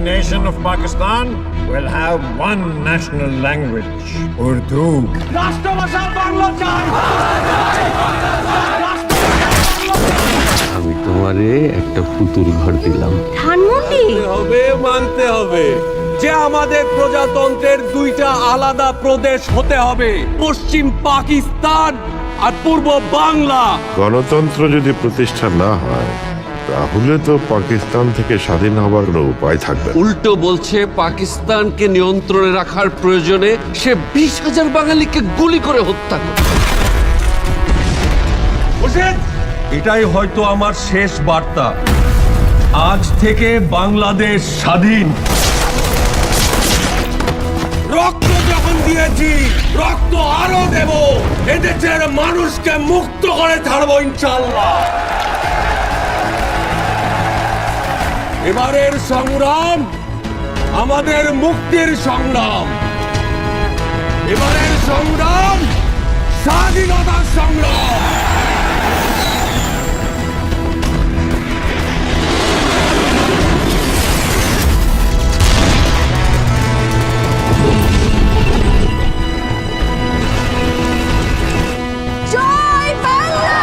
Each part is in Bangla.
nation of Pakistan will have one national language, Urdu. আমি তোমারে একটা পুতুল ঘর দিলাম। ধানমন্ডি হবে মানতে হবে যে আমাদের প্রজাতন্ত্রের দুইটা আলাদা প্রদেশ হতে হবে, পশ্চিম পাকিস্তান আর পূর্ব বাংলা। গণতন্ত্র যদি প্রতিষ্ঠা না হয় তাহলে তো পাকিস্তান থেকে স্বাধীন হবার কোনো উপায় থাকবে না। উল্টো বলছে পাকিস্তানকে নিয়ন্ত্রণে রাখার প্রয়োজনে সে 20,000 বাঙালিকে গুলি করে হত্যা করে। এটাই হয়তো আমার শেষ বার্তা। আজ থেকে বাংলাদেশ স্বাধীন। রক্ত যখন দিয়েছি, রক্ত আরো দেব। এদেশের মানুষকে মুক্ত করে ছাড়বো ইনশাআল্লাহ। এবারের সংগ্রাম আমাদের মুক্তির সংগ্রাম। এবারের সংগ্রাম স্বাধীনতার সংগ্রাম। জয় বাংলা,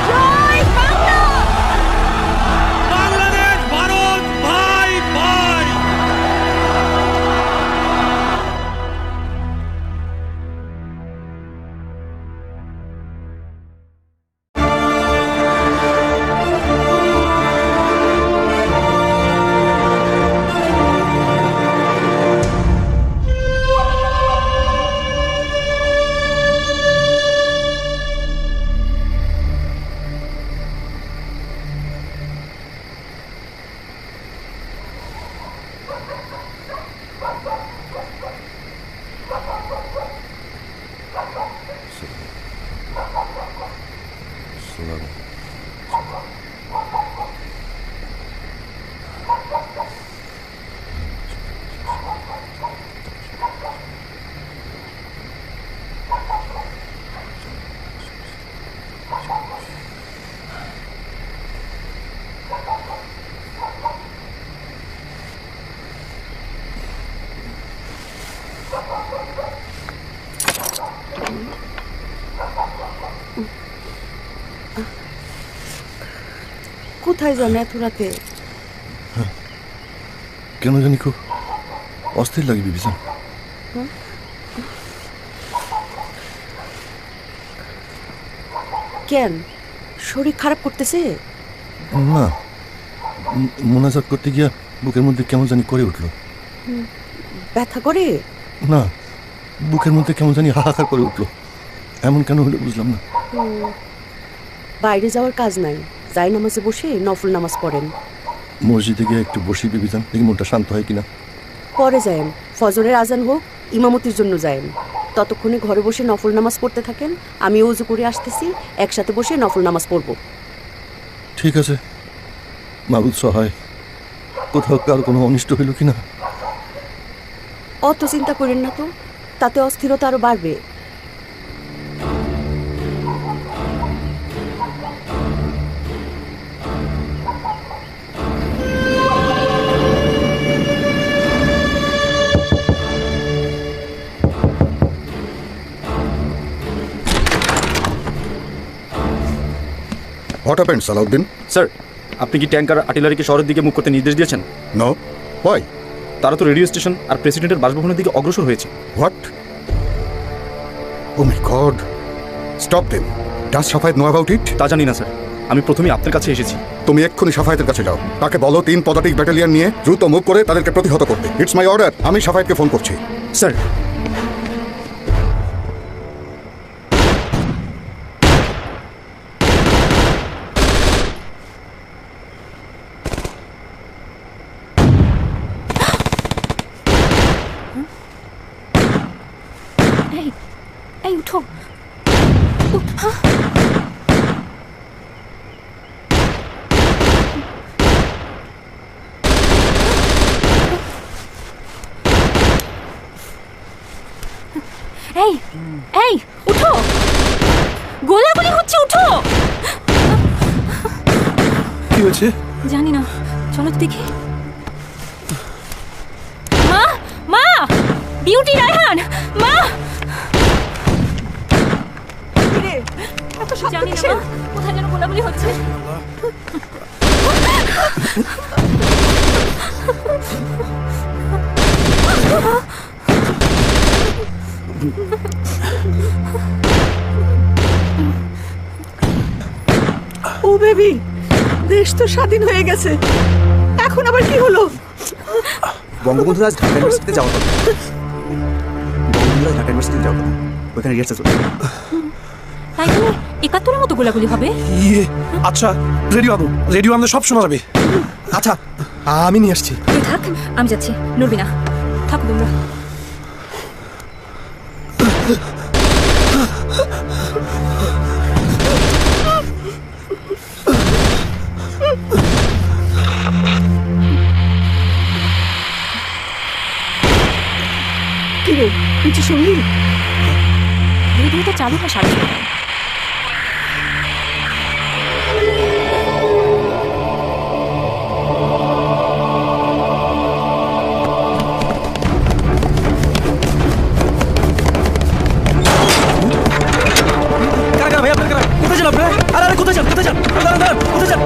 জয় বাংলা। বাংলাদেশ ভারত ভাই ভাই। কোথায় যান এত রাতে? কেন জানি খুব অস্থির লাগে বিভীষণ। কেন, শরীর খারাপ করতেছে? না, মোনাজাত করতে গিয়া বুকের মধ্যে কেমন জানি করে উঠল। ব্যথা করে? না, বুকের মধ্যে কেমন জানি হাহাকার করে উঠল। এমন কেন হলো বুঝলাম না। বাইরে যাওয়ার কাজ নাই, যাই নামাজে বসে নফল নামাজ পড়েন। মসজিদে গিয়ে একটু বসি বিভীষণ, দেখি মনটা শান্ত হয় কিনা। পরে যায়েন, ফজরের আজান হোক, ইমামতির জন্য যায়েন। ততক্ষণে ঘরে বসে নফল নামাজ পড়তে থাকেন, আমি ওযু করে আসতেছি, একসাথে বসে নফল নামাজ পড়ব। ঠিক আছে, মাবুদ সহায়। কোথাও কার কোনো অনিষ্ট হইল কিনা। অত চিন্তা করেন না তো, তাতে অস্থিরতা আরো বাড়বে। What happened Salauddin? স্যার, আপনি কি ট্যাঙ্কার আর্টিলারিকে শহরের দিকে মুখ করতে নির্দেশ দিয়েছেন? No, why? তারা তো রেডিও স্টেশন আর প্রেসিডেন্টের বাসভবনের দিকে অগ্রসর হয়েছে। What? Oh my god, stop them. Does Safayet know about it? তা জানি না স্যার, আমি প্রথমেই আপনার কাছে এসেছি। তুমি এক্ষুনি সাফায়েতের কাছে যাও, তাকে বলো 3 পদাতিক ব্যাটালিয়ন নিয়ে দ্রুত মুভ করে তাদেরকে প্রতিহত করতে। It's my order. আমি সাফায়েতকে ফোন করছি। স্যার, এই উঠো। এই এই উঠো, গোলাগুলি হচ্ছে, উঠো। কি হয়েছে জানি না, চলো তো দেখি। বিউটি, রায়হান, মা। জানি না মা, কোথায় যেন গোলাগুলি হচ্ছে। ও বেবি, দেশ তো স্বাধীন হয়ে গেছে, এখন আবার কি হলো? বঙ্গবন্ধু আজ ঢাকা ইউনিভার্সিটিতে যাওয়ার কথা। ঢাকা ইউনিভার্সিটিতে যাওয়ার কথা, ওইখানে রিহার্সাল চলছে। তাই বলে 71-এর মতো গোলাগুলি হবে? আচ্ছা, রেডিও আনো, রেডিও আমাদের সব শোনা যাবে। আচ্ছা, আমি নিয়ে আসছি। তুই থাক, আমি যাচ্ছি। নড়বি না, থাকো তোমরা। কি রে, কিছু শুনলি? রেডিওটা চালু হয় 6:30। ভাই আপনার কোথায় যান আপনারা? আরে কোথায় যান, কোথায় যান? দাঁড়ান, দাঁড়ান, কোথায় যান?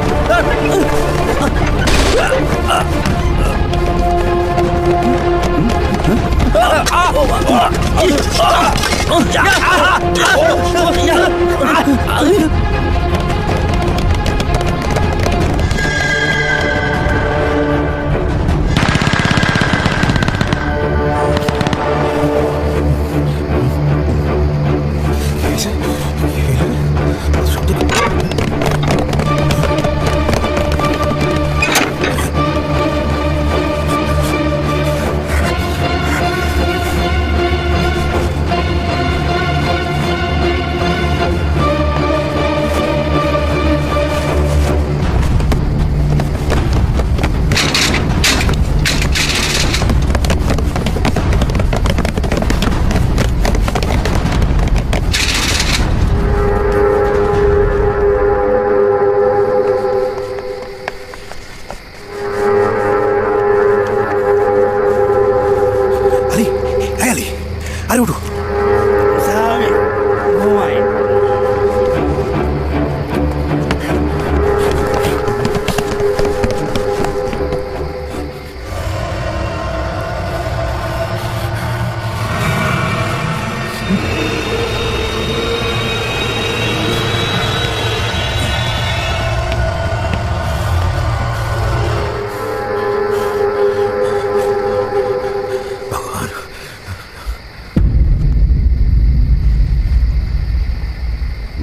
আরে উঠো।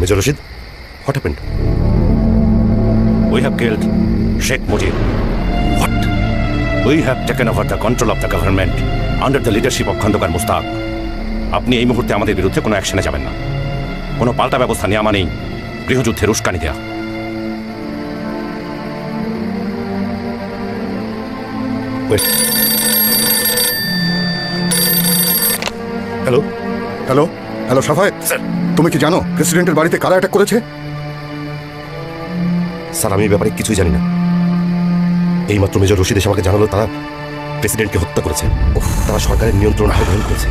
Major Rashid, what happened? We have killed Sheikh Mujib. What? We have taken over the control of the government under the leadership of Khandokar Mustaq. আপনি এই মুহূর্তে আমাদের বিরুদ্ধে কোনো অ্যাকশনে যাবেন না। কোনো পাল্টা ব্যবস্থা নেওয়া মানেই গৃহযুদ্ধের উস্কানি দেয়া। Hello hello hello Safayet sir, তুমি কি জানো প্রেসিডেন্টের বাড়িতে কারা অ্যাটাক করেছে? স্যার, আমি এই ব্যাপারে কিছুই জানি না। এইমাত্র মেজর রশিদ এসে আমাকে জানালো তারা প্রেসিডেন্টকে হত্যা করেছে। তারা সরকারের নিয়ন্ত্রণ আহ্বান করেছে।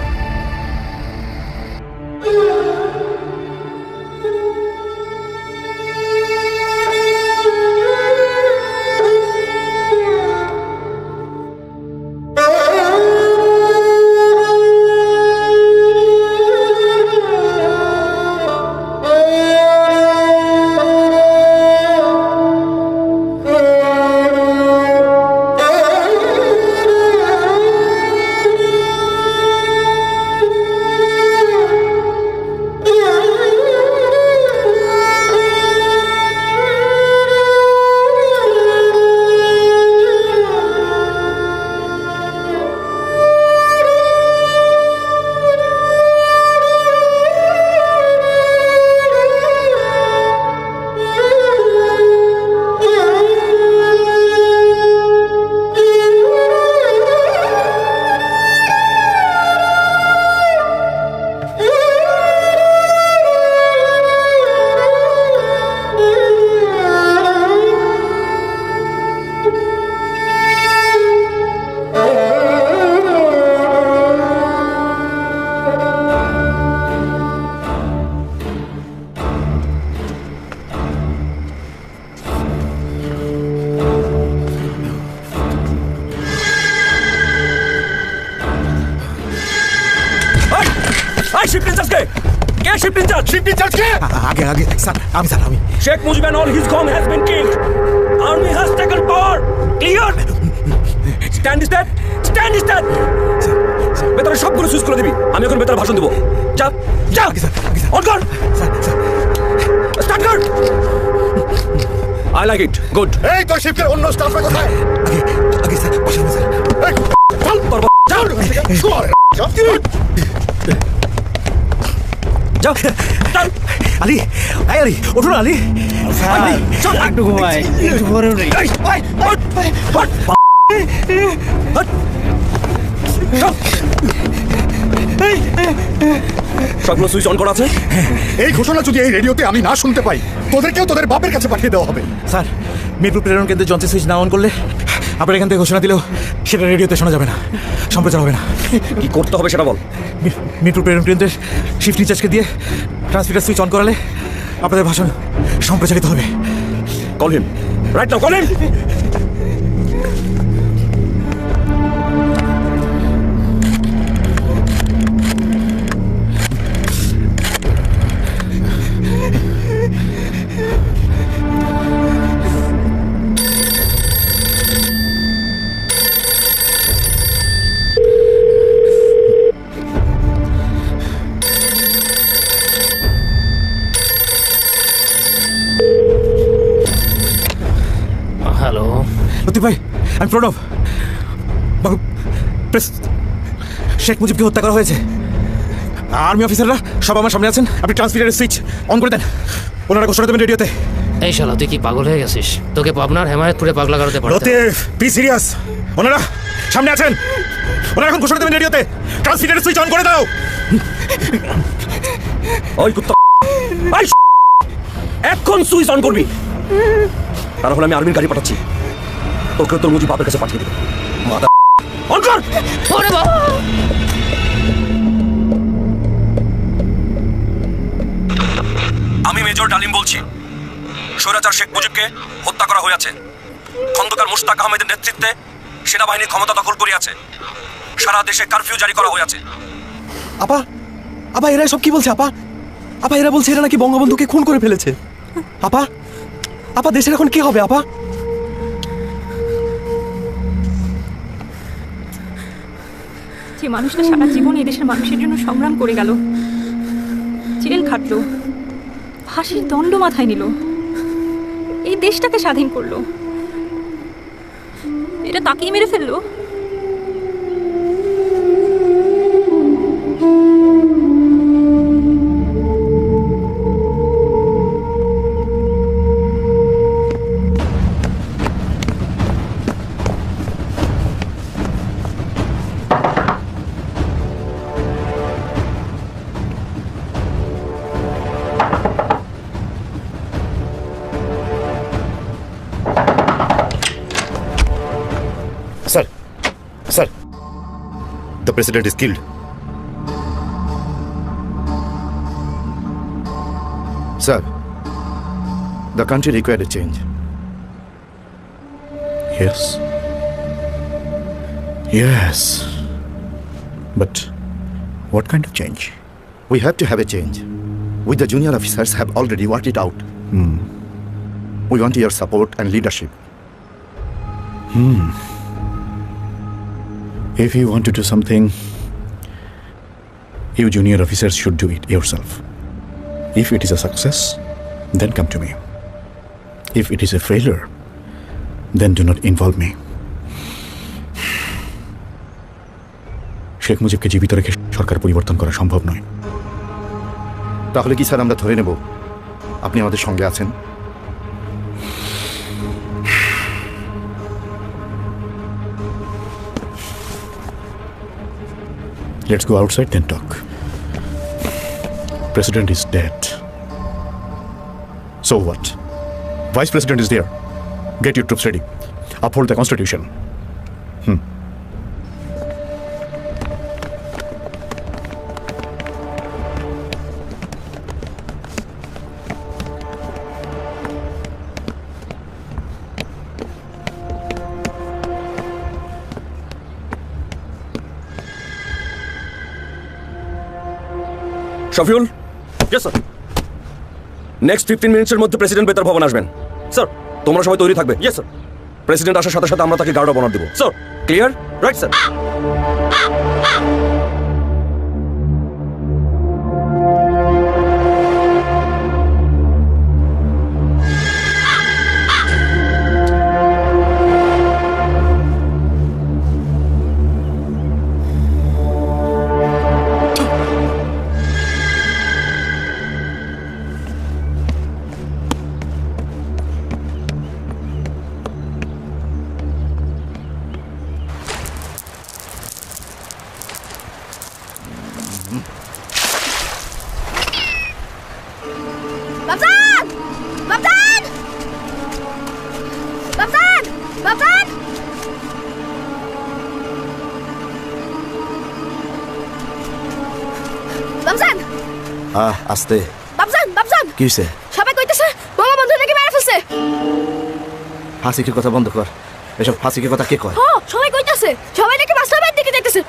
এই শিফট ইনচার্জকে কে শিফট ইনচার্জ কে আগে আগে স্যার আমি Sheikh Mujib and all his gang has been killed. Army has taken power. Clear? Stand is that? ভেতরে সবগুলো সুইচ করে দিবি, আমি এখন ভেতরে ভাষণ দেবো। যা অন কর, স্টার্ট কর। I like it. Good. এই তোর শিফটের অন্য স্টাফরা কোথায়? আগে স্যার ভাষণ স্যার। এই, চল তোর যাও যাও আলী, আলী ওঠো না আলী। আলী চল একটু ঘুমাই, একটু পরে নেই। সবগুলো সুইচ অন করা আছে। এই ঘোষণা যদি এই রেডিওতে আমি না শুনতে পাই, তোদেরকেও তোদের বাপের কাছে পাঠিয়ে দেওয়া হবে। স্যার, মিরপুর প্রেরণ কেন্দ্রে যন্ত্র সুইচ না অন করলে আপনার এখান থেকে ঘোষণা দিলেও সেটা রেডিওতে শোনা যাবে না, সম্প্রচার হবে না। কি করতে হবে সেটা বল। মিরপুর প্রেরণ কেন্দ্রের শিফট ইনচার্জকে দিয়ে ট্রান্সমিটার সুইচ অন করালে আপনাদের ভাষণ সম্প্রচারিত হবে। Call him right now, call him. Hello Latif ভাই, আমি প্রণব। শেখ মুজিবকে হত্যা করা হয়েছে। আর্মি অফিসাররা সব আমার সামনে আছেন, আপনি ট্রান্সমিটারের সুইচ অন করে দেন, ওনারা ঘোষণা দেবেন রেডিওতে। এই শালা তুই কি পাগল হয়ে গেছিস? তোকে পাবনার হেমায়তপুরে পাগলা গারোতে পাঠাতে হবে। লতিফ বি সিরিয়াস, ওনারা সামনে আছেন, ওনারা এখন ঘোষণা দেবেন রেডিওতে, ট্রান্সমিটারের সুইচ অন করে দাও। ওই কুত্তা, এখন সুইচ অন করবি, তাহলে আমি আর্মির গাড়ি পাঠাচ্ছি, তোকে তোর মুজিব বাপের কাছে পাঠিয়ে দেবে। মাথা অন কর। ওরে বাবা! আমি মেজর ডালিম বলছি। স্বৈরাচার শেখ মুজিবকে হত্যা করা হয়েছে। খন্দকার মুশতাক আহমেদের নেতৃত্বে সেনাবাহিনী ক্ষমতা দখল করিয়াছে। সারা দেশে কারফিউ জারি করা হয়েছে। আপা এরা সব কি বলছে? আপা এরা বলছে এরা নাকি বঙ্গবন্ধুকে খুন করে ফেলেছে। আপা দেশের এখন কি হবে? আপা যে মানুষটা সারা জীবন এই দেশের মানুষের জন্য সংগ্রাম করে গেল, জেল খাটলো, ফাঁসির দণ্ড মাথায় নিল, এই দেশটাকে স্বাধীন করলো, এটা তাকেই মেরে ফেললো। Sir, the president is killed. Sir, the country required a change. Yes. But what kind of change? We have to have a change. We, the junior officers, have already worked it out. We want your support and leadership. If you want to do something, you junior officers should do it yourself. If it is a success, then come to me. If it is a failure, then do not involve me. Sheikh মুজিবকে জীবিত রেখে সরকার পরিবর্তন করা সম্ভব নয়। তাহলে কি স্যার আমরা ধরে নেব আপনি আমাদের সঙ্গে আছেন? Let's go outside, then talk. President is dead. So what? Vice President is there. Get your troops ready. Uphold the Constitution. Shafiul, yes sir. Next 15 মিনিটসের মধ্যে প্রেসিডেন্ট বেতার ভবন আসবেন। স্যার, তোমরা সবাই তৈরি থাকবে। Yes sir. প্রেসিডেন্ট আসার সাথে সাথে আমরা তাকে গার্ড অফ অনার দেবো। Sir, clear? Right sir. Babjan! Babjan! Babjan! Babjan! Babjan! আস্তে। বাবজান! বাবজান! কি হয়েছে? সবাই কইতেছে বঙ্গবন্ধু নাকি মেরে ফেলছে। হাসিকে কথা বন্ধ কর। এসব হাসিকে কথা কে কয়? সবাই কইতেছে সবাই নাকি বাস্তবের দিকে যাইতেছে।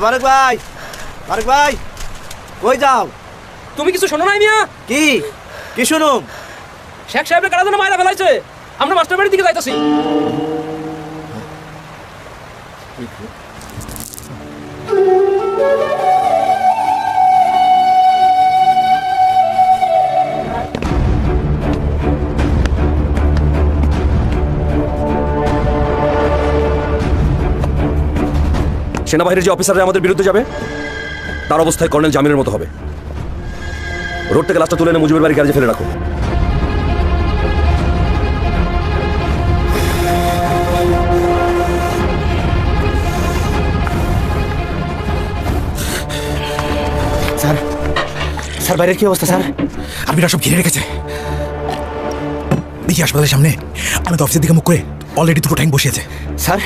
বারেক ভাই, বারেক ভাই, কই যাও? তুমি কিছু শোনো নাই মিয়া? কি কি শুনুম? শেখ সাহেবের কারা যেন মায়েরা ফেলাইছে। আমরা মাস্টার বাড়ির দিকে যাইতাছি। সেনাবাহিনীর যে অফিসাররা আমাদের বিরুদ্ধে যাবে তার অবস্থায় কর্নেল জামিনের মতো হবে। রোড থেকে লাশটা তুলে এনে মুজিবের বাড়ি গ্যারেজে ফেলে রাখো। স্যার, স্যার বাইরের কি অবস্থা স্যার? আর্মিরা সব ঘিরে রেখেছে। দেখি হাসপাতালের সামনে আমাদের অফিসের দিকে মুখ করে অলরেডি দুটো ট্যাঙ্ক বসিয়েছে। স্যার,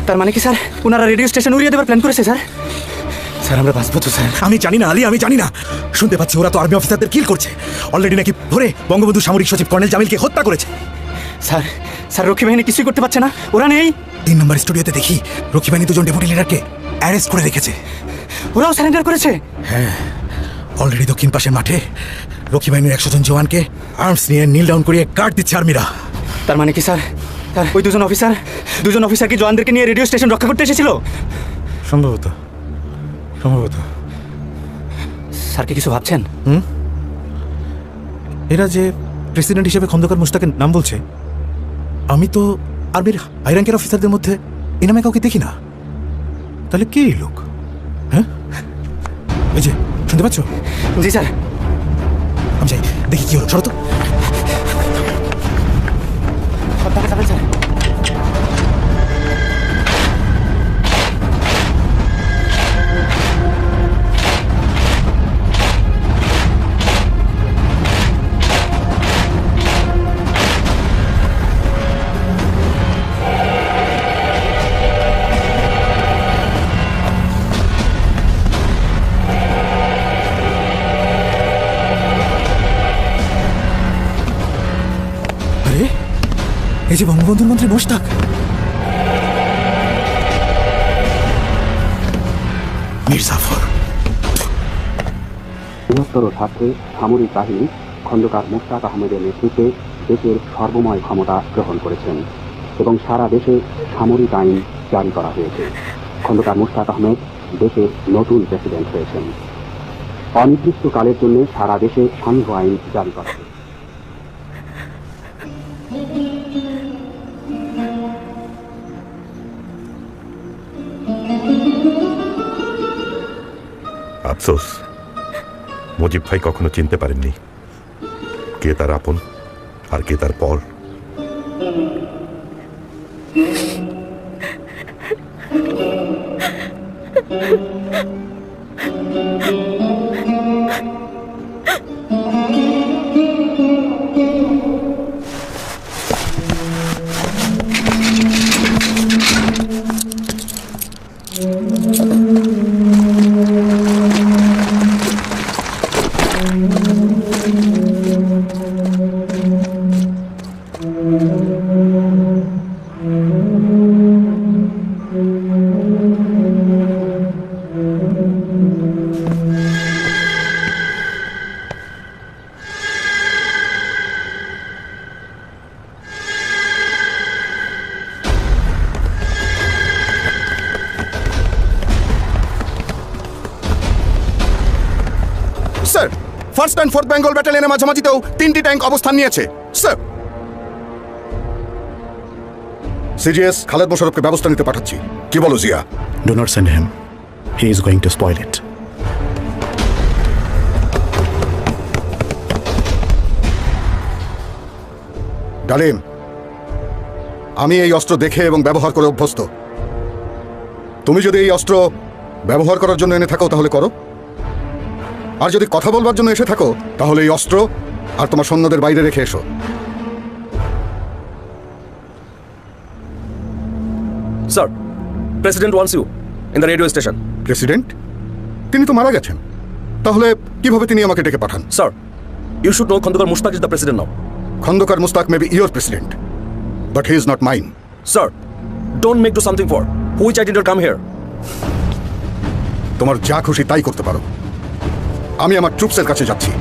তার মানে কি স্যার ওনারা রেডিও স্টেশন উড়িয়ে দেবার প্ল্যান করেছে স্যার? স্যার আমরা বাঁচবো তো স্যার? আমি জানি না আলী, আমি জানি না। শুনতে পাচ্ছি ওরা তো আর্মি অফিসারদের কিল করছে। অলরেডি নাকি ধরে বঙ্গবন্ধু সামরিক সচিব কর্নেল জামিলকে হত্যা করেছে। স্যার, স্যার রক্ষী বাহিনী কিছুই করতে পারছে না, ওরা নেই। 3 নম্বর স্টুডিওতে দেখি রক্ষী বাহিনী দুজন ডেপুটি লিডারকে অ্যারেস্ট করে রেখেছে। ওরাও সারেন্ডার করেছে? হ্যাঁ, অলরেডি দক্ষিণ পাশের মাঠে রক্ষী বাহিনীর 100 জন জওয়ানকে আর্মস নিয়ে নীল ডাউন করিয়ে গার্ড দিচ্ছে আর্মিরা। তার মানে কি স্যার ওই দুজন অফিসার কি জওয়ানদেরকে নিয়ে রেডিও স্টেশন রক্ষা করতে এসেছিল? সম্ভবত, সম্ভবত। স্যার কি কিছু ভাবছেন? এরা যে প্রেসিডেন্ট হিসেবে খন্দকার মুশতাকের নাম বলছে, আমি তো আর্মির হাই র্যাঙ্কের অফিসারদের মধ্যে এ নামে কাউকে দেখি না। তাহলে কে এই লোক? হ্যাঁ, এই যে শুনতে পাচ্ছ? জি স্যার। আমি যাই দেখি কি হলো। সরো তো। স্যার এই যে বঙ্গবন্ধুর মন্ত্রী মোশতাক। মীর জাফর। বৃহত্তর স্বার্থে সামরিক বাহিনী খন্দকার মোশতাক আহমেদের নেতৃত্বে দেশের সর্বময় ক্ষমতা গ্রহণ করেছেন এবং সারা দেশে সামরিক আইন জারি করা হয়েছে। খন্দকার মোশতাক আহমেদ দেশের নতুন প্রেসিডেন্ট হয়েছেন। অনির্দিষ্টকালের জন্য সারা দেশে সান্ধ্য আইন জারি করা হয়েছে। আফসোস, মুজিব ভাই কখনো চিনতে পারেননি কে তার আপন আর কে তার পর। ফার্স্ট অ্যান্ড ফোর্থ বেঙ্গল ব্যাটালিয়নের মাঝামাঝিতেও 3টি ট্যাঙ্ক অবস্থান নিয়েছে স্যার। সিজিএস খালেদ মোশাররফকে ব্যবস্থা নিতে পাঠাচ্ছি। কি বলো Zia? Do not send him, he is going to spoil it. Dalim, আমি এই অস্ত্র দেখে এবং ব্যবহার করে অভ্যস্ত। তুমি যদি এই অস্ত্র ব্যবহার করার জন্য এনে থাকো তাহলে করো, আর যদি কথা বলবার জন্য এসে থাকো তাহলে এই অস্ত্র আর তোমার সৈন্যদের বাইরে রেখে এসো। Sir, president wants you in the radio station. President? তিনি তো মারা গেছেন, তাহলে কিভাবে তিনি আমাকে ডেকে পাঠান? Sir, you should know Khondaker Mushtaq is the president now. Khondaker Mushtaq may be your president, but he is not mine. Sir, don't make do something for which I did come here. তোমার যা খুশি তাই করতে পারো, আমি আমার ট্রুপসের কাছে যাচ্ছি।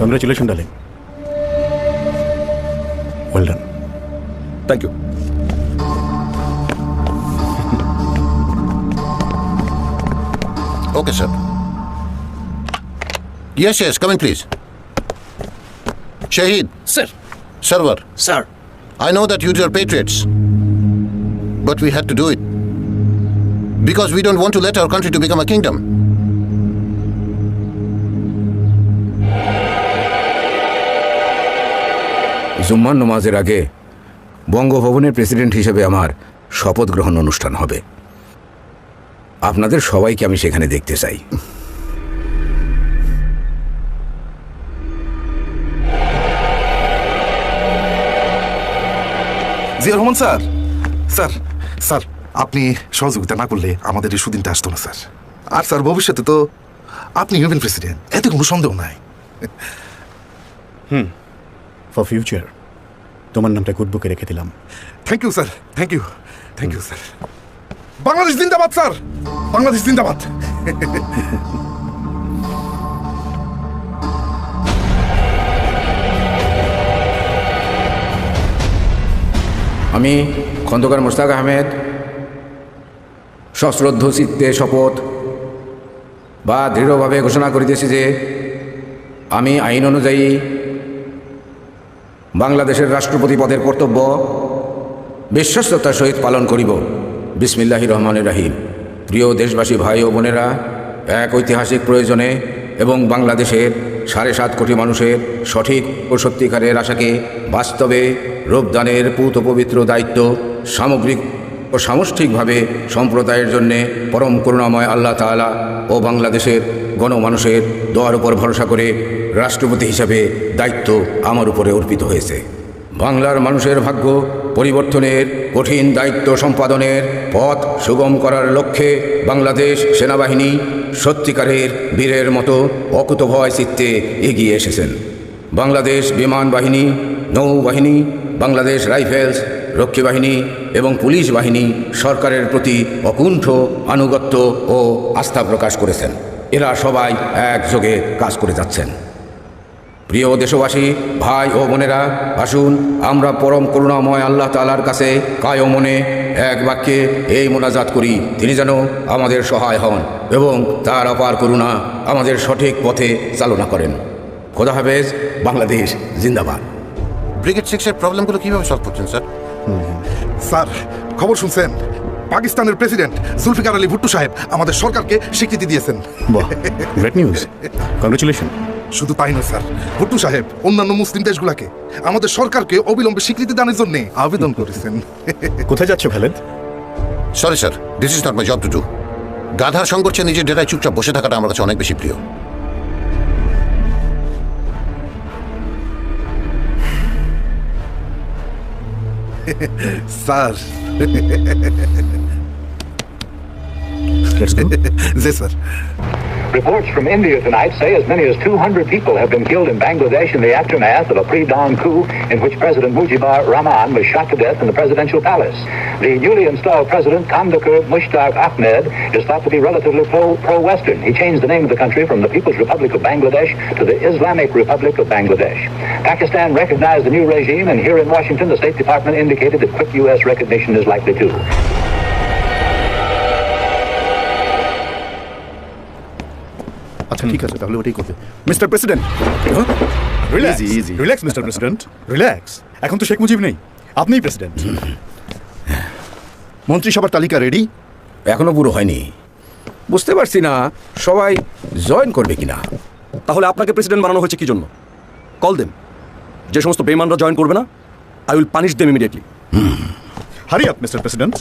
Congratulation darling, well done. Thank you. Okay, sir. Yes, come in, please. Shahid. Sir. Sarwar. Sir. I know that you are patriots, but we had to do it because we don't want to let our country to become a kingdom. জুম্মার নামাজের আগে বঙ্গভবনের প্রেসিডেন্ট হিসেবে আমার শপথ গ্রহণ অনুষ্ঠান হবে। আপনাদের সবাইকে আমি সেখানে দেখতে চাই। Zia Rahman sir, sir sir আপনি সহযোগিতা না করলে আমাদের এই সুদিনটা আসতো না স্যার। আর স্যার ভবিষ্যতে তো আপনি হবেন প্রেসিডেন্ট, এতে কোনো সন্দেহ নাই। ফর ফিউচার তোমার নামটা গুড বুকে রেখে দিলাম। Thank you sir, thank you, thank you sir. Bangladesh জিন্দাবাদ স্যার, বাংলাদেশ জিন্দাবাদ। আমি খন্দকার মোশতাক আহমেদ সশ্রদ্ধ চিত্তে শপথ বা দৃঢ়ভাবে ঘোষণা করিতেছি যে আমি আইন অনুযায়ী বাংলাদেশের রাষ্ট্রপতি পদের কর্তব্য বিশ্বস্ততার সহিত পালন করিব। বিসমিল্লাহির রহমানির রহিম। প্রিয় দেশবাসী ভাই ও বোনেরা, এক ঐতিহাসিক প্রয়োজনে এবং বাংলাদেশের 7.5 কোটি মানুষের সঠিক ও সত্যিকারের আশাকে বাস্তবে রূপদানের পূত পবিত্র দায়িত্ব সামগ্রিক ও সামষ্টিকভাবে সম্প্রদায়ের জন্যে পরম করুণাময় আল্লাহ তাআলা ও বাংলাদেশের গণমানুষের দোয়ার উপর ভরসা করে রাষ্ট্রপতি হিসাবে দায়িত্ব আমার উপরে অর্পিত হয়েছে। বাংলার মানুষের ভাগ্য পরিবর্তনের কঠিন দায়িত্ব সম্পাদনের পথ সুগম করার লক্ষ্যে বাংলাদেশ সেনাবাহিনী সত্যিকারের বীরের মতো অকুতভয় চিত্তে এগিয়ে এসেছেন। বাংলাদেশ বিমান বাহিনী, নৌবাহিনী, বাংলাদেশ রাইফেলস, রক্ষী বাহিনী এবং পুলিশ বাহিনী সরকারের প্রতি অকুণ্ঠ আনুগত্য ও আস্থা প্রকাশ করেছেন। এরা সবাই একযোগে কাজ করে যাচ্ছেন। প্রিয় দেশবাসী ভাই ও বোনেরা, আসুন আমরা পরম করুণাময় আল্লাহ তাআলার কাছে কায় মনে এক বাক্যে এই মোনাজাত করি, তিনি যেন আমাদের সহায় হন এবং তার অপার করুণা আমাদের সঠিক পথে চালনা করেন। খোদা হাফেজ। বাংলাদেশ জিন্দাবাদ। ব্রিগেড 6-এর প্রবলেমগুলো কিভাবে সলভ করছেন স্যার? স্যার খবর শুনছেন, পাকিস্তানের প্রেসিডেন্ট জুলফিকার আলী ভুট্টো সাহেব আমাদের সরকারকে স্বীকৃতি দিয়েছেন। বাহ, গ্রেট নিউজ, কংগ্রেচুলেশন। শুধু তাই নয় স্যার, ভুট্টো সাহেব অন্যান্য মুসলিম দেশগুলোকে আমাদের সরকারকে অবিলম্বে স্বীকৃতি দানের জন্য আবেদন করেছেন। কোথায় যাচ্ছে Khaled? Sorry sir, this is not my job to do. গাধার সংঘর্ষে নিজের ডেরায় চুপচাপ বসে থাকাটা আমার কাছে অনেক বেশি প্রিয়। Sir G sir. Reports from India tonight say as many as 200 people have been killed in Bangladesh in the aftermath of a pre-dawn coup in which President Mujibur Rahman was shot to death in the presidential palace. The newly installed president, Kandakar Mushtaq Ahmed, is thought to be relatively pro-Western. He changed the name of the country from the People's Republic of Bangladesh to the Islamic Republic of Bangladesh. Pakistan recognized the new regime, and here in Washington, the State Department indicated that quick U.S. recognition is likely too. আচ্ছা ঠিক আছে, তাহলে ওটাই করবে। Mister president, relax relax mister president, relax. এখন তো শেখ মুজিব নেই, আপনিই প্রেসিডেন্ট। মন্ত্রিসভার তালিকা রেডি? এখনো পুরো হয়নি, বুঝতে পারছি না সবাই জয়েন করবে কিনা। তাহলে আপনাকে প্রেসিডেন্ট বানানো হয়েছে কি জন্য? Call them. যে সমস্ত বেইমানরা জয়েন করবে না, I will punish them immediately. Hurry up mister president.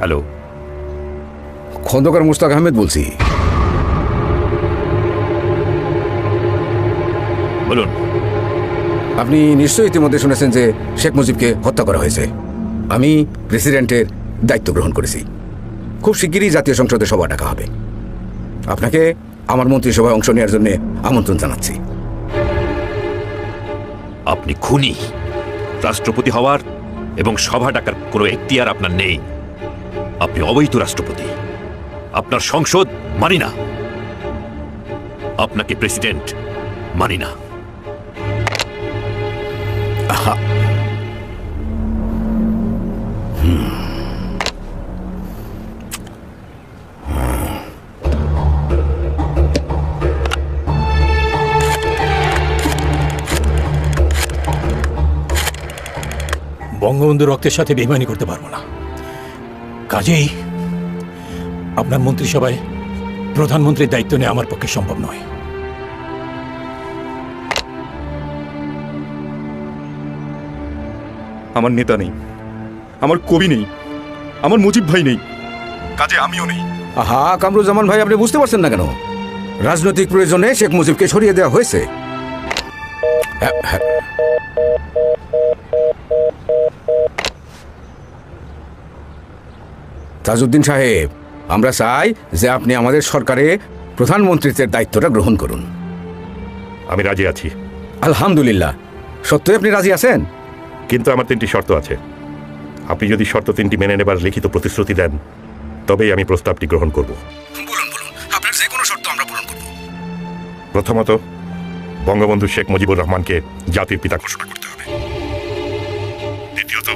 Hello, Khondakar Mushtaq Ahmed বলছি। বলুন। আপনি নিশ্চয়ই ইতিমধ্যে শুনেছেন যে শেখ মুজিবকে হত্যা করা হয়েছে। আমি প্রেসিডেন্টের দায়িত্ব গ্রহণ করেছি। খুব শিগগিরই জাতীয় সংসদে সভা ডাকা হবে। আপনাকে আমার মন্ত্রিসভায় অংশ নেওয়ার জন্য আমন্ত্রণ জানাচ্ছি। আপনি খুনি। রাষ্ট্রপতি হওয়ার এবং সভা ডাকার কোনো এখতিয়ার আপনার নেই। আপনি অবৈধ রাষ্ট্রপতি। আপনার সংসদ মানি না, আপনাকে প্রেসিডেন্ট মানি না। বঙ্গবন্ধু রক্তের সাথে বেইমানি করতে পারবো না। কাজেই আপনার মন্ত্রিসভায় প্রধানমন্ত্রীর দায়িত্ব নেওয়া আমার পক্ষে সম্ভব নয়। আমার নেতা নেই, আমার কবি নেই, আমার মুজিব ভাই নেই, কাজে আমিও নেই। আহা কামরুজ্জামান ভাই, আপনি বুঝতে পারছেন না কেন? রাজনৈতিক প্রয়োজনে শেখ মুজিবকে সরিয়ে দেওয়া হয়েছে। তাজউদ্দিন সাহেব, আমরা চাই যে আপনি আমাদের সরকারে প্রধানমন্ত্রীত্বের দায়িত্বটা গ্রহণ করুন। আমি রাজি আছি। আলহামদুলিল্লাহ। সত্যই আপনি রাজি আছেন? কিন্তু আমার 3টি শর্ত আছে। আপনি যদি শর্ত 3টি মেনে নেবার লিখিত প্রতিশ্রুতি দেন, তবেই আমি প্রস্তাবটি গ্রহণ করব। বলুন বলুন, আপনার যে কোনো শর্ত আমরা পূরণ করব। প্রথমত, বঙ্গবন্ধু শেখ মুজিবুর রহমানকে জাতির পিতা ঘোষণা করতে হবে। দ্বিতীয়ত,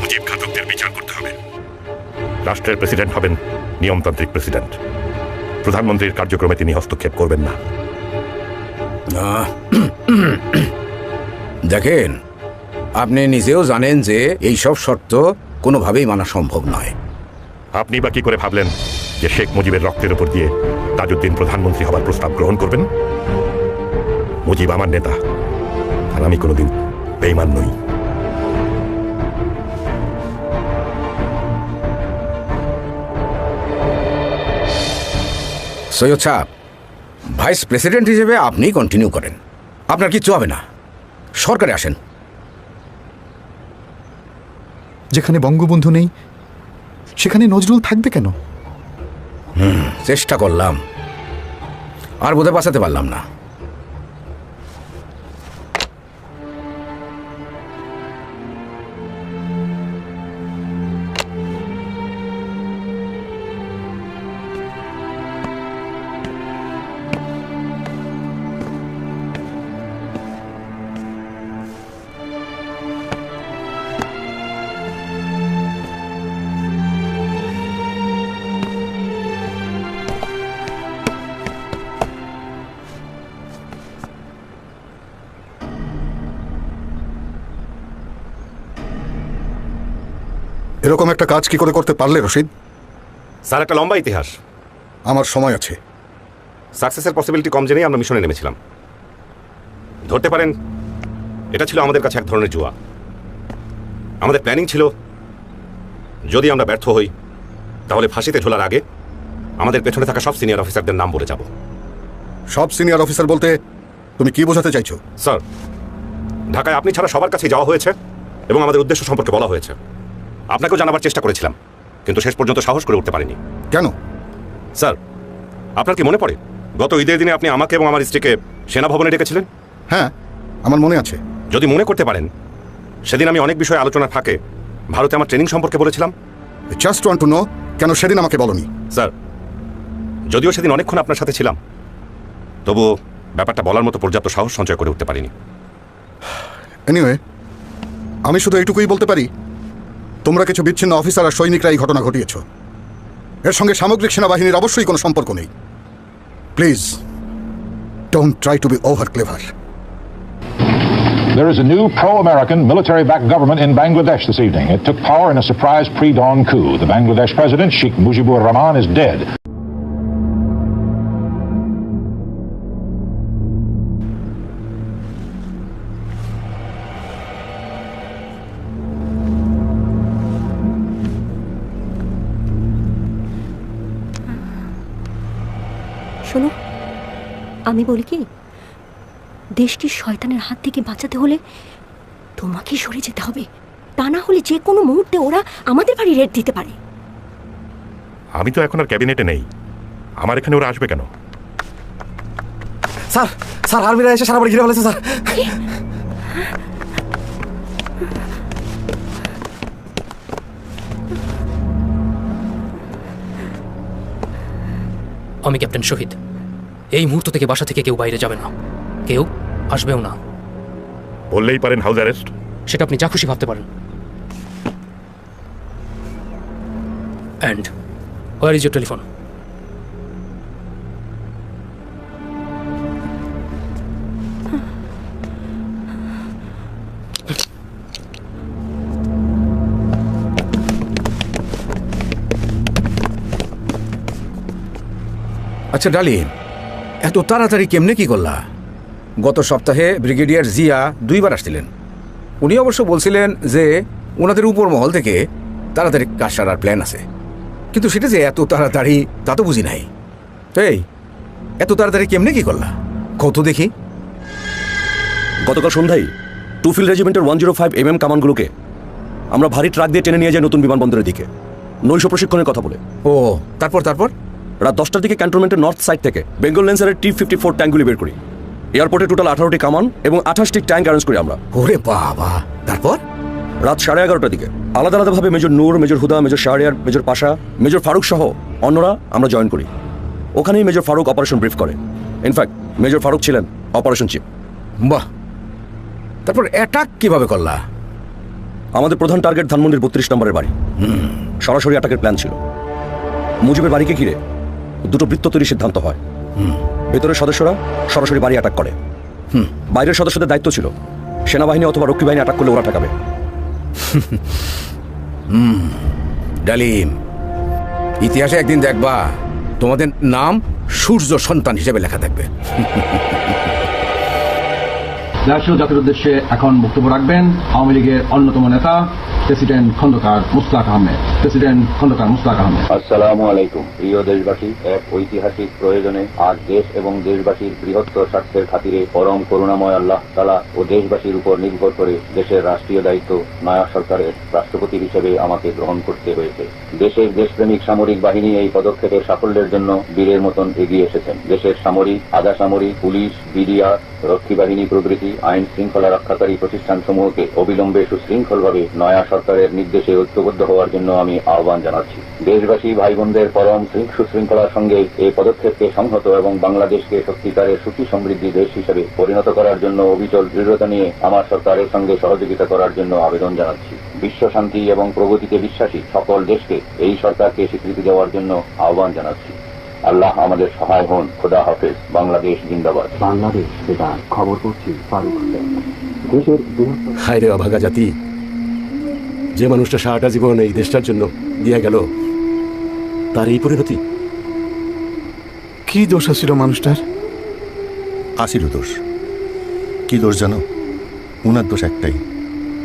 মুজিব ঘাতকদের বিচার করতে হবে। রাষ্ট্রের প্রেসিডেন্ট হবেন নিয়মতান্ত্রিক প্রেসিডেন্ট। প্রধানমন্ত্রীর কার্যক্রমে তিনি হস্তক্ষেপ করবেন না। দেখেন, আপনি নিজেও জানেন যে এই সব শর্ত কোনোভাবেই মানা সম্ভব নয়। আপনি বা কি করে ভাবলেন যে শেখ মুজিবের রক্তের উপর দিয়ে তাজউদ্দিন প্রধানমন্ত্রী হবার প্রস্তাব গ্রহণ করবেন? মুজিব আমার নেতা, আর আমি কোনোদিন বেঈমান নই। সৈয়দ সাহেব, ভাইস প্রেসিডেন্ট হিসেবে আপনি কন্টিনিউ করেন। আপনার কিচ্ছু হবে না। সরকারে আসেন। যেখানে বঙ্গবন্ধু নেই সেখানে নজরুল থাকবে কেন? চেষ্টা করলাম, আর বোধহয় বাঁচাতে পারলাম না। এরকম একটা কাজ কি করে করতে পারলে রশিদ? স্যার, একটা লম্বা ইতিহাস। আমার সময় আছে। সাকসেসের পসিবিলিটি কম জেনেই আমরা মিশনে নেমেছিলাম। ধরতে পারেন এটা ছিল আমাদের কাছে এক ধরনের জুয়া। আমাদের প্ল্যানিং ছিল যদি আমরা ব্যর্থ হই তাহলে ফাঁসিতে ঝোলার আগে আমাদের পেছনে থাকা সব সিনিয়র অফিসারদের নাম বলে যাব। সব সিনিয়র অফিসার বলতে তুমি কি বোঝাতে চাইছো? স্যার, ঢাকায় আপনি ছাড়া সবার কাছেই যাওয়া হয়েছে এবং আমাদের উদ্দেশ্য সম্পর্কে বলা হয়েছে। আপনাকেও জানাবার চেষ্টা করেছিলাম, কিন্তু শেষ পর্যন্ত সাহস করে উঠতে পারিনি। কেন? স্যার, আপনার কি মনে পড়ে গত ঈদের দিনে আপনি আমাকে এবং আমার স্ত্রীকে সেনা ভবনে ডেকেছিলেন? হ্যাঁ, আমার মনে আছে। যদি মনে করতে পারেন, সেদিন আমি অনেক বিষয়ে আলোচনা ফাঁকে ভারতে আমার ট্রেনিং সম্পর্কে বলেছিলাম। জাস্ট ওয়ান্ট টু নো, কেন সেদিন আমাকে বলনি? স্যার, যদিও সেদিন অনেকক্ষণ আপনার সাথে ছিলাম, তবুও ব্যাপারটা বলার মতো পর্যাপ্ত সাহস সঞ্চয় করে উঠতে পারিনি। এনিওয়ে, আমি শুধু এইটুকুই বলতে পারি, তোমরা কিছু বিচ্ছিন্ন অফিসার আর সৈনিকরা এই ঘটনা ঘটিয়েছ। এর সঙ্গে সামগ্রিক সেনাবাহিনীর অবশ্যই কোনো সম্পর্ক নেই। Please don't try to be over clever. There is a new pro-American military-backed government in Bangladesh this evening. It took power in a surprise pre-dawn coup. The Bangladesh president, Sheikh Mujibur Rahman, is dead. শোনো, আমি বলি কি, দেশকে শয়তানের হাত থেকে বাঁচাতে হলে তোমাকেই সরে যেতে হবে। তা না হলে যে কোনো মুহূর্তে ওরা আমাদের বাড়ি রেড দিতে পারে। আমি তো এখন আর ক্যাবিনেটে নেই, আমার এখানে ওরা আসবে কেন? স্যার, স্যার, আর্মিরা এসে সারা বাড়ি ঘিরে ফেলেছে স্যার। আমি ক্যাপ্টেন শহীদ। এই মুহূর্ত থেকে বাসা থেকে কেউ বাইরে যাবে না, কেউ আসবেও না। বললেই পারেন হাউস অ্যারেস্ট। সেটা আপনি যা খুশি ভাবতে পারেন। And where is your telephone? আচ্ছা ডালিম, এত তাড়াতাড়ি কেমনে কি করলা? গত সপ্তাহে ব্রিগেডিয়ার জিয়া 2 বার আসছিলেন। উনি অবশ্য বলছিলেন যে ওনাদের উপর মহল থেকে তাড়াতাড়ি কাজ সারার প্ল্যান আছে, কিন্তু সেটা যে এত তাড়াতাড়ি তা তো বুঝি নাই। এই এত তাড়াতাড়ি কেমনে কি করলা, কত দেখি। গতকাল সন্ধ্যায় 2 ফিল্ড রেজিমেন্টের 105 mm কামানগুলোকে আমরা ভারী ট্রাক দিয়ে টেনে নিয়ে যাই নতুন বিমানবন্দরের দিকে, নৈশ প্রশিক্ষণের কথা বলে। ও তারপর? রাত 10টার দিকে ক্যান্টনমেন্টের নর্থ সাইড থেকে বেঙ্গল ল্যান্সারের T-54 ট্যাঙ্কগুলি বের করি। এয়ারপোর্টে টোটাল 18টি কামান এবং 28টি ট্যাঙ্ক অ্যারেঞ্জ করি আমরা। ওরে বাবা! তারপর রাত 11:30টার দিকে আলাদা আলাদাভাবে মেজর নূর, মেজর হুদা, মেজর শাহরিয়ার, মেজর পাশা, মেজর ফারুক সহ অন্যরা আমরা জয়েন করি। ওখানেই মেজর ফারুক অপারেশন ব্রিফ করে। ইনফ্যাক্ট মেজর ফারুক ছিলেন অপারেশন চিফ। বাহ! তারপর অ্যাটাক কিভাবে করলা? আমাদের প্রধান টার্গেট ধানমন্ডির 32 নম্বরের বাড়ি। সরাসরি অ্যাটাকের প্ল্যান ছিল। মুজিবের বাড়িকে ঘিরে 2টো বৃত্ত তৈরির সিদ্ধান্ত হয়। ভেতরের সদস্যরা সরাসরি বাড়ি অ্যাটাক করে। বাইরের সদস্যদের দায়িত্ব ছিল সেনাবাহিনী অথবা রক্ষী বাহিনী অ্যাটাক করলে ওরা ঠেকাবে। ডালিম, ইতিহাসে একদিন দেখবা তোমাদের নাম সূর্য সন্তান হিসেবে লেখা থাকবে। জাতীয় জাতির উদ্দেশ্যে এখন বক্তব্য রাখবেন আওয়ামী লীগের অন্যতম নেতা প্রেসিডেন্ট খন্দকার মুশতাক আহমেদ। আসসালামু আলাইকুম। প্রিয় দেশবাসী, এক ঐতিহাসিক প্রয়োজনে আজ দেশ এবং দেশবাসীর বৃহত্তর স্বার্থের খাতিরে পরম করুণাময় আল্লাহ তাআলা ও দেশবাসীর উপর নির্ভর করে দেশের রাষ্ট্রীয় দায়িত্ব নয়া সরকারের রাষ্ট্রপতি হিসেবে আমাকে গ্রহণ করতে হয়েছে। দেশের দেশপ্রেমিক সামরিক বাহিনী এই পদক্ষেপের সাফল্যের জন্য বীরের মতন এগিয়ে এসেছেন। দেশের সামরিক, আধা সামরিক, পুলিশ, বিডিআর, রক্ষী বাহিনী প্রভৃতি আইন শৃঙ্খলা রক্ষাকারী প্রতিষ্ঠানসমূহকে অবিলম্বে সুশৃঙ্খলভাবে নয়া সরকারের নির্দেশে ঐক্যবদ্ধ হওয়ার জন্য আমি আহ্বান জানাচ্ছি। দেশবাসী ভাই বোনদের পরম সুশৃঙ্খলার সঙ্গে এই পদক্ষেপকে সংহত এবং বাংলাদেশকে সত্যিকারের সুখী সমৃদ্ধি দেশ হিসেবে পরিণত করার জন্য অবিচল দৃঢ়তা নিয়ে আমার সরকারের সঙ্গে সহযোগিতা করার জন্য আবেদন জানাচ্ছি। বিশ্ব শান্তি এবং প্রগতিতে বিশ্বাসী সকল দেশকে এই সরকারকে স্বীকৃতি দেওয়ার জন্য আহ্বান জানাচ্ছি। আল্লাহ আমাদের সহায় হন। খোদা হাফেজ। বাংলাদেশ জিন্দাবাদ। বাংলাদেশ বেতার খবর করছি ফারুক হোসেন। দেশের হায় রে অভাগা জাতি, যে মানুষটা সারাটা জীবন এই দেশটার জন্য দিয়ে গেল, তার এই পরিণতি। কি দোষ আছিল মানুষটার? আসিল দোষ। কি দোষ জানো? উনার দোষ একটাই,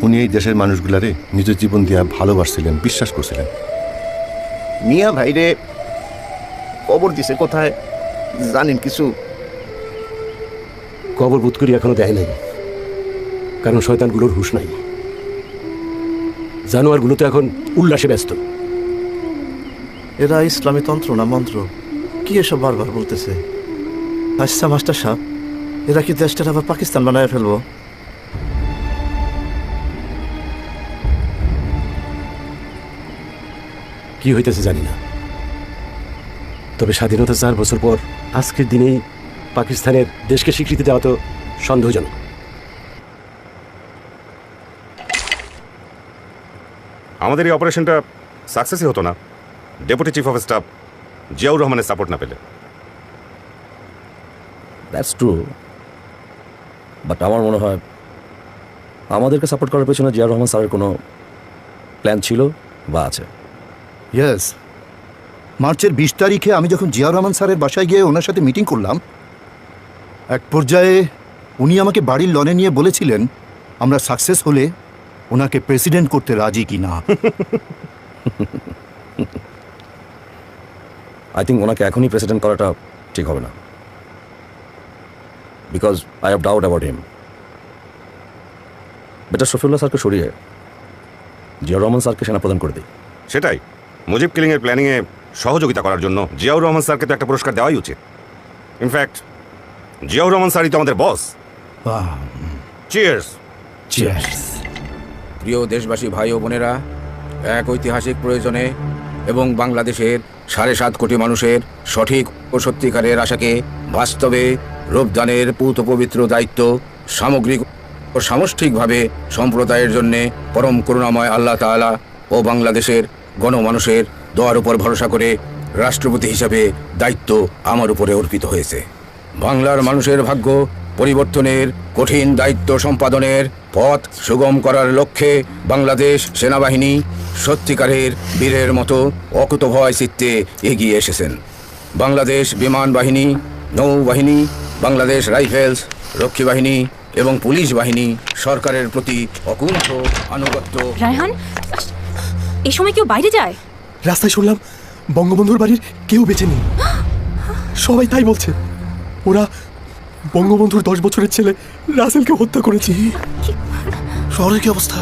উনি এই দেশের মানুষগুলারে নিজের জীবন দিয়া ভালোবাসছিলেন, বিশ্বাস করছিলেন। মিয়া ভাইরে কবর দিছে কোথায় জানেন কিছু? কবর বোধ করি এখনো দেয় নাই, কারণ শয়তানগুলোর হুঁশ নাই। জানোয়ারগুলো তো এখন উল্লাসে ব্যস্ত। এরা ইসলামী তন্ত্র না মন্ত্র কি এসব বারবার বলতেছে? আচ্ছা মাস্টার সাহেব, এরা কি দেশটার আবার পাকিস্তান বানায় ফেলবো? কি হইতেছে জানি না, তবে স্বাধীনতা 4 বছর পর আজকের দিনেই পাকিস্তানের দেশকে স্বীকৃতি দেওয়া তো সন্দেহজনক। আমাদের এই অপারেশনটা সাকসেসই হতো না deputy chief of staff Ziaur রহমানের সাপোর্ট না পেলে। দ্যাটস ট্রু, বাট আমার মনে হয় আমাদেরকে সাপোর্ট করার পেছনে জিয়াউর রহমান স্যারের কোনো প্ল্যান ছিল বা আছে। ইয়েস, মার্চের 20 তারিখে আমি যখন জিয়াউর রহমান স্যারের বাসায় গিয়ে ওনার সাথে মিটিং করলাম, এক পর্যায়ে উনি আমাকে বাড়ির লনে নিয়ে বলেছিলেন আমরা সাকসেস হলে ওনাকে প্রেসিডেন্ট করতে রাজি কি না। আই থিঙ্ক ওনাকে এখনই প্রেসিডেন্ট করাটা ঠিক হবে না, because I have doubt about him. Better Shafiullah স্যারকে সরিয়ে জিয়াউর রহমান স্যারকে সেনাপ্রধান করে দিই। সেটাই, মুজিব কিলিংয়ের প্ল্যানিংয়ে সহযোগিতা করার জন্য জিয়াউর রহমান স্যারকে তো একটা পুরস্কার দেওয়াই উচিত। ইনফ্যাক্ট জিয়াউর রহমান স্যারই তো আমাদের বস। চিয়ার্স। চিয়ার্স। প্রিয় দেশবাসী ভাই ও বোনেরা, এক ঐতিহাসিক প্রয়োজনে এবং বাংলাদেশের 7.5 কোটি মানুষের সঠিক ও সত্যিকারের আশাকে বাস্তবে রূপদানের পূত পবিত্র দায়িত্ব সামগ্রিক ও সামষ্টিকভাবে সম্প্রদায়ের জন্যে পরম করুণাময় আল্লাহ তাআলা ও বাংলাদেশের গণমানুষের দোয়ার উপর ভরসা করে রাষ্ট্রপতি হিসাবে দায়িত্ব আমার উপরে অর্পিত হয়েছে। বাংলার মানুষের ভাগ্য পরিবর্তনের কঠিন দায়িত্ব সম্পাদনের পথ সুগম করার লক্ষ্যে বাংলাদেশ সেনাবাহিনী সত্যিকারের বীরের মতো অকুতভয় চিত্তে এগিয়ে এসেছেন। বাংলাদেশ বিমান বাহিনী, নৌবাহিনী, বাংলাদেশ রাইফেলস, রক্ষী বাহিনী এবং পুলিশ বাহিনী সরকারের প্রতি অকুণ্ঠ আনুগত্য। রায়হান, এই সময় কেউ বাইরে যায়? রাস্তায় শুনলাম বঙ্গবন্ধুর বাড়ির কেউ বেঁচে নেই, সবাই তাই বলছে। ওরা বঙ্গবন্ধুর 10 বছরের ছেলে রাসেলকে হত্যা করেছে। শহরের কি অবস্থা?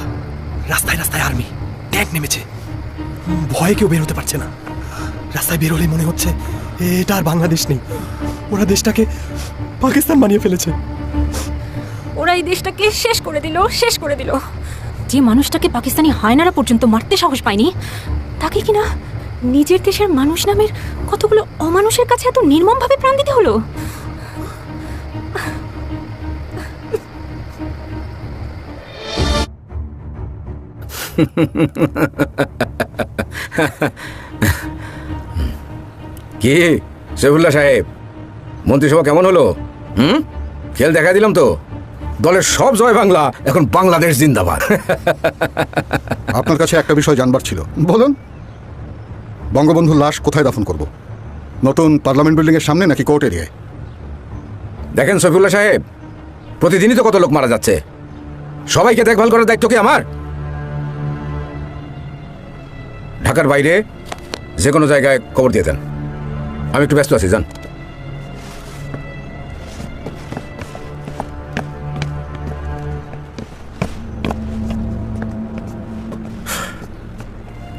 রাস্তায় রাস্তায় আর্মি, ট্যাঙ্ক নেমেছে, ভয়ে কেউ বের হতে পারছে না। রাস্তায় বের হলে মনে হচ্ছে এটা আর বাংলাদেশ নেই, ওরা দেশটাকে পাকিস্তান বানিয়ে ফেলেছে। ওরা এই দেশটাকে শেষ করে দিল। যে মানুষটাকে পাকিস্তানি হায়নারা পর্যন্ত মারতে সাহস পায়নি, তাকে কিনা নিজের দেশের মানুষ নামের কতগুলো অমানুষের কাছে এত নির্মমভাবে প্রাণ দিতে হলো। কি সৈফুল্লাহ সাহেব, মন্ত্রিসভা কেমন হলো? খেল দেখা দিলাম তো, দলের সব জয় বাংলা, এখন বাংলাদেশ জিন্দাবাদ। আপনার কাছে একটা বিষয় জানবার ছিল। বলুন, বঙ্গবন্ধুর লাশ কোথায় দাফন করব? নতুন পার্লামেন্ট বিল্ডিংয়ের সামনে নাকি কোর্ট এরিয়ায়? দেখেন সৈফুল্লাহ সাহেব, প্রতিদিনই তো কত লোক মারা যাচ্ছে, সবাইকে দেখভাল করার দায়িত্ব কি আমার? ঢাকার বাইরে যে কোনো জায়গায় খবর দিয়ে দেন, আমি একটু ব্যস্ত আছি, যান।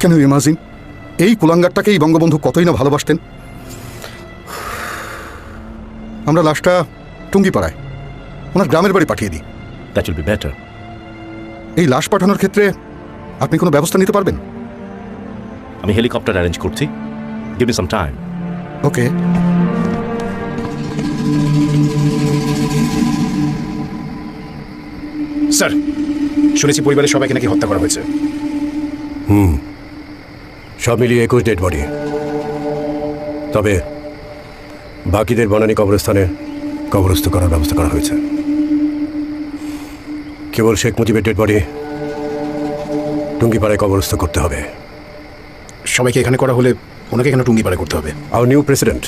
কেন ইমাজিন, এই কুলাঙ্গারটাকেই বঙ্গবন্ধু কতই না ভালোবাসতেন। আমরা লাশটা টুঙ্গিপাড়ায় ওনার গ্রামের বাড়ি পাঠিয়ে দিই। That will be better. এই লাশ পাঠানোর ক্ষেত্রে আপনি কোনো ব্যবস্থা নিতে পারবেন? আমি হেলিকপ্টার অ্যারেঞ্জ করছি, গিভ মি সাম টাইম। ওকে। স্যার, শুনেছি পরিবারের সবাইকে নাকি হত্যা করা হয়েছে। সব মিলিয়ে 21 ডেড বডি, তবে বাকিদের বনানী কবরস্থানে কবরস্থ করার ব্যবস্থা করা হয়েছে। কেবল শেখ মুজিবের ডেড বডি টুঙ্গিপাড়ায় কবরস্থ করতে হবে। সবাইকে এখানে করা হলে ওনাকে এখানে টুঙ্গিপাড়ায় করতে হবে। Our new president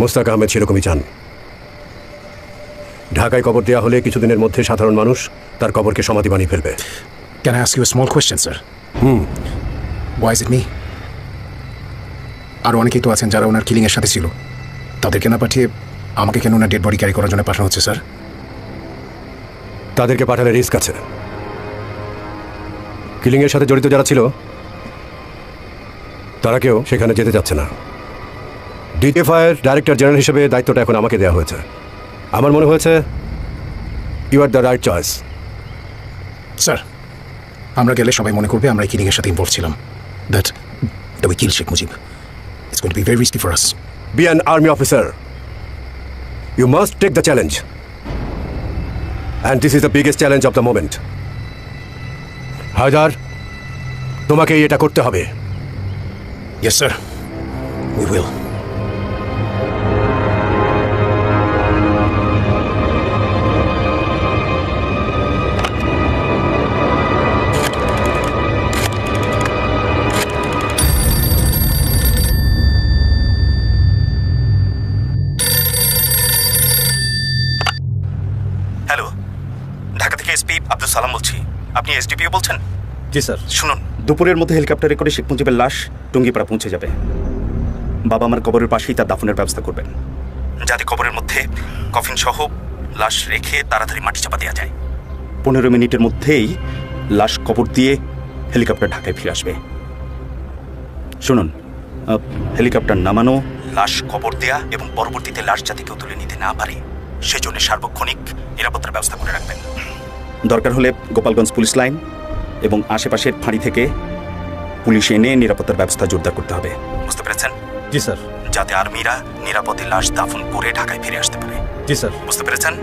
Mostaq Ahmed সেরকমই চান। ঢাকায় কবর দেওয়া হলে কিছুদিনের মধ্যে সাধারণ মানুষ তার কবরকে সমাধি বানিয়ে ফেলবে। Can I ask you a small question, sir? Why is it me? আর অনেকেই তো আছেন যারা ওনার কিলিংয়ের সাথে ছিল, তাদেরকে না পাঠিয়ে আমাকে কেন ওনার ডেড বডি ক্যারি করার জন্য পাঠানো হচ্ছে স্যার? তাদেরকে পাঠালে রিস্ক আছে। কিলিংয়ের সাথে জড়িত যারা ছিল তারা কেউ সেখানে যেতে যাচ্ছে না। ডিটিএফআইয়ের ডাইরেক্টর জেনারেল হিসেবে দায়িত্বটা এখন আমাকে দেওয়া হয়েছে। আমার মনে হয়েছে you are the right choice. Sir, আমরা গেলে সবাই মনে করবে আমরা এই কিলিংয়ের সাথে ইনভলভ ছিলাম। That we kill Sheikh Mujib. It's going to be very risky for us. Be an army officer. You must take the challenge. And this is the biggest challenge of the moment. Haidar, তোমাকে এটা করতে হবে। Yes, sir. We will. Hello, Dhaka থেকে এসপি আব্দুল সালাম বলছি। আপনি এসডিপিও বলছেন? জি স্যার। শুনুন, দুপুরের মধ্যে হেলিকপ্টারে করে শেখ মুজিবের লাশ টুঙ্গিপাড়া পৌঁছে যাবে। বাবা আমার কবরের পাশেই তার দাফনের ব্যবস্থা করবেন, যাতে কবরের মধ্যে কফিন সহ লাশ রেখে তাড়াতাড়ি মাটি চাপা দেওয়া যায়। 15 মিনিটের মধ্যেই লাশ কবর দিয়ে হেলিকপ্টার ঢাকায় ফিরে আসবে। শুনুন, হেলিকপ্টার নামানো, লাশ কবর দেয়া এবং পরবর্তীতে লাশ যাতে কেউ তুলে নিতে না পারে সেজন্য সার্বক্ষণিক নিরাপত্তার ব্যবস্থা করে রাখবেন। দরকার হলে গোপালগঞ্জ পুলিশ লাইন এবং আশেপাশের ফাঁড়ি থেকে পুলিশ এনে নিরাপত্তার ব্যবস্থা জোরদার করতে হবে। বুঝতে পেরেছেন? জি স্যার। যাতে আর্মিরা নিরাপদে লাশ দাফন করে ঢাকায় ফিরে আসতে পারে। জি স্যার। বুঝতে পেরেছেন?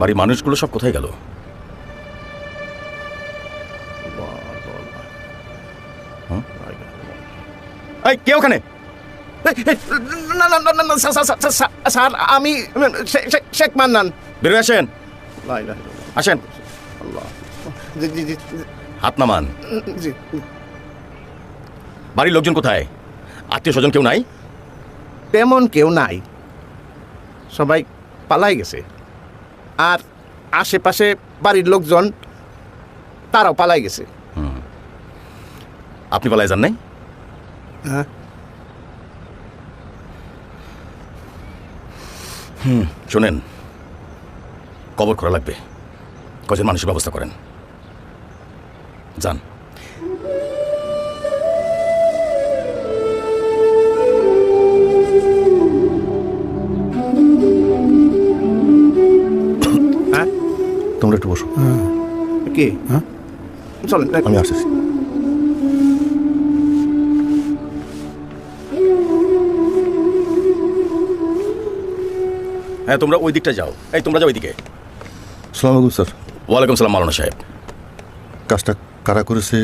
বাড়ির মানুষগুলো সব কোথায় গেল? এই কে ওখানে? না না না না স্যার, আমি শেখ মান্নান। বেরোয় আসেন। আসেন। জি জি জি হাত নামান। জি। বাড়ির লোকজন কোথায়? আত্মীয় স্বজন কেউ নাই? তেমন কেউ নাই, সবাই পালাই গেছে। আর আশেপাশে বাড়ির লোকজন তারাও পালাই গেছে। আপনি পালাই যান নাই? হ্যাঁ। শোনেন, কবর করা লাগবে, কজন মানুষের ব্যবস্থা করেন। যান। তোমরা একটু বসো। কি? হ্যাঁ, চলেন, আমি আসছি। হ্যাঁ, তোমরা ওই দিকটা যাও। এই তোমরা যাও ওইদিকে। সালাম আলাইকুম স্যার। ওয়ালাইকুম সালাম মাওলানা সাহেব। কাজটা কারা করেছে,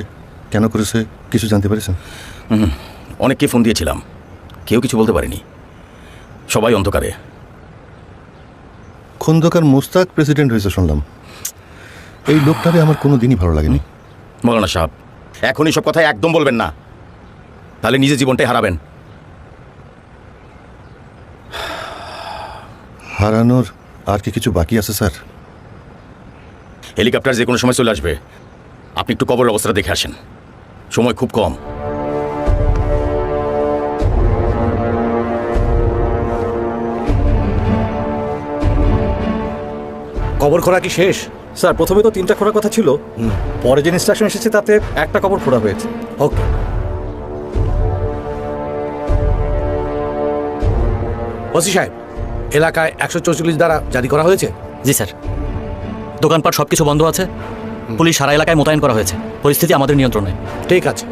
কেন করেছে কিছু জানতে পেরেছেন? অনেককে ফোন দিয়েছিলাম, কেউ কিছু বলতে পারেনি, সবাই অন্ধকারে। খন্দকার মোস্তাক প্রেসিডেন্ট হয়েছে শুনলাম। এই লোকটারে আমার কোনো দিনই ভালো লাগেনি। মাওলানা সাহেব, এখন এইসব কথা একদম বলবেন না, তাহলে নিজের জীবনটাই হারাবেন। হারানোর আর কি কিছু বাকি আছে স্যার? হেলিকপ্টার যে কোনো সময় চলে আসবে, আপনি একটু কবরের অবস্থাটা দেখে আসেন, সময় খুব কম। কবর খোঁড়া কি শেষ? স্যার, প্রথমে তো 3টা খোঁড়ার কথা ছিল, পরে যে ইনস্ট্রাকশন এসেছে তাতে একটা কবর খোঁড়া হয়েছে। ওকে। ওসি সাহেব, এলাকায় 144 দ্বারা জারি করা হয়েছে। জি স্যার, দোকানপাট সব কিছু বন্ধ আছে, পুলিশ সারা এলাকায় মোতায়েন করা হয়েছে, পরিস্থিতি আমাদের নিয়ন্ত্রণে। ঠিক আছে।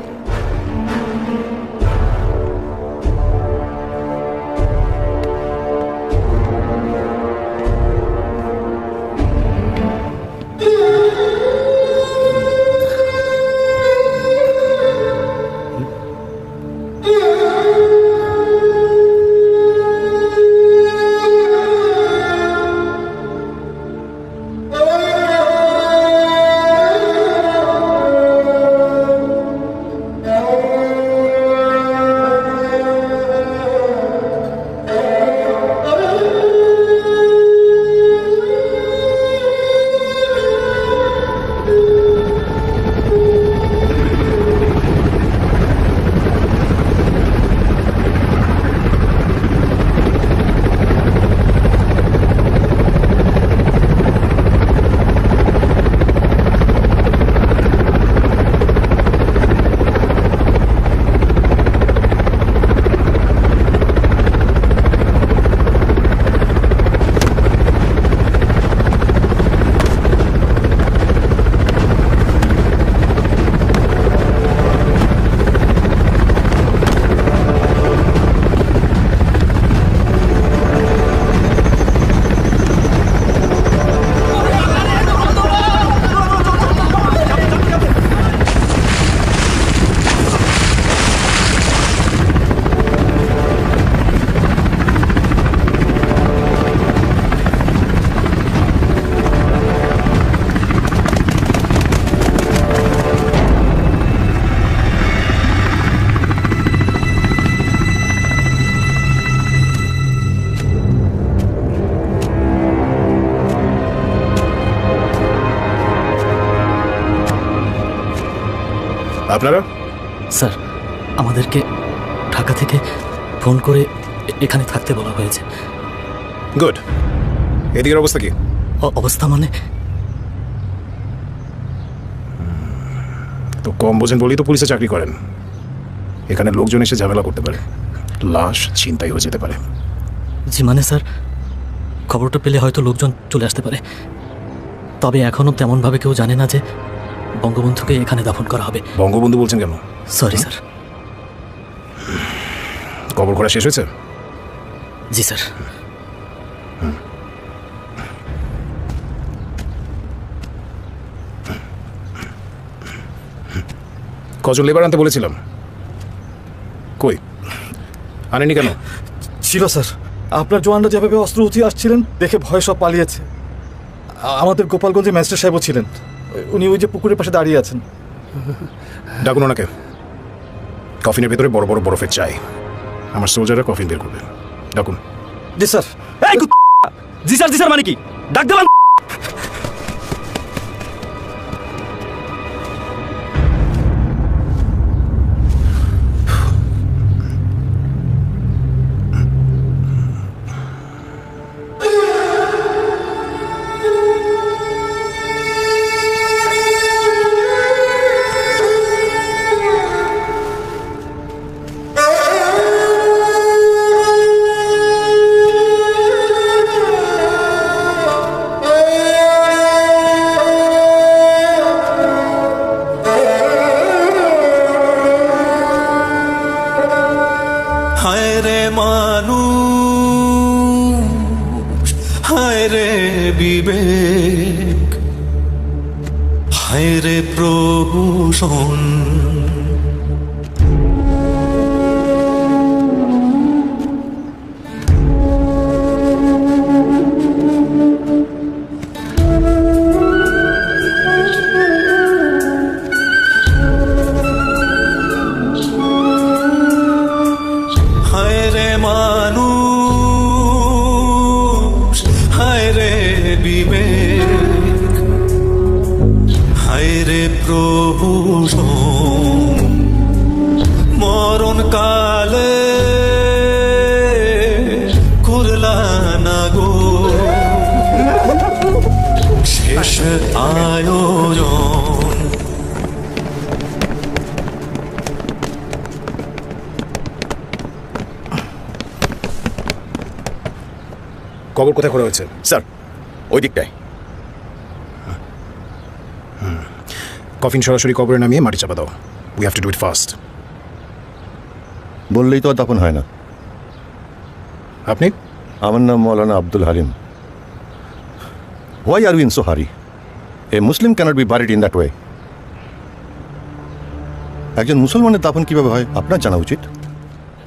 আপনারা? স্যার, আমাদেরকে ঢাকা থেকে ফোন করে এখানে থাকতে বলা হয়েছে। গুড। এদিকের অবস্থা কি? অবস্থা মানে? তো কম বোঝেন বলেই তো পুলিশে চাকরি করেন। এখানে লোকজন এসে ঝামেলা করতে পারে, লাশ ছিনতাই হয়ে যেতে পারে। জি মানে স্যার, খবরটা পেলে হয়তো লোকজন চলে আসতে পারে, তবে এখনও তেমনভাবে কেউ জানে না যে বঙ্গবন্ধুকে এখানে দাফন করা হবে। বঙ্গবন্ধু বলছেন কেন? Sorry sir. কবর করা শেষ হয়েছে? জি স্যার। কজন লেবার আনতে বলেছিলাম, কই আনেনি কেন? ছিল স্যার, আপনার জওয়ানরা যেভাবে অস্ত্র উঠিয়ে আসছিলেন দেখে ভয় সব পালিয়েছে। আমাদের গোপালগঞ্জে ম্যাজিস্ট্রেট সাহেবও ছিলেন, উনি ওই যে পুকুরের পাশে দাঁড়িয়ে আছেন। ডাকুন ওনাকে। কফিনের ভেতরে বড় বড় বরফের চাই, আমার সোলজাররা কফিন বের করবে। ডাকুন। জি স্যার। জি স্যার, জি স্যার মানে কি? ডাক দেবেন? হায় রে মানুষ, হায় রে বিবেক, হায় রে প্রহসন, হায় রে মানুষ, হায় রে বিবেক, হায় রে প্রহসন, মরণ কালে করলা না গো শেষ আয়োজন। কবর কোথায় করা হয়েছে? স্যার ওই দিকটায়। কফিন সরাসরি কবরে নামিয়ে মাটি চাপা দাও। We have to do it fast. বললেই তো আর দাফন হয় না। আপনি? আমার নাম Maulana Abdul Halim. Why are you in so hurry? A Muslim can't be buried in that way. একজন মুসলমানের দাফন কিভাবে হয় আপনার জানা উচিত।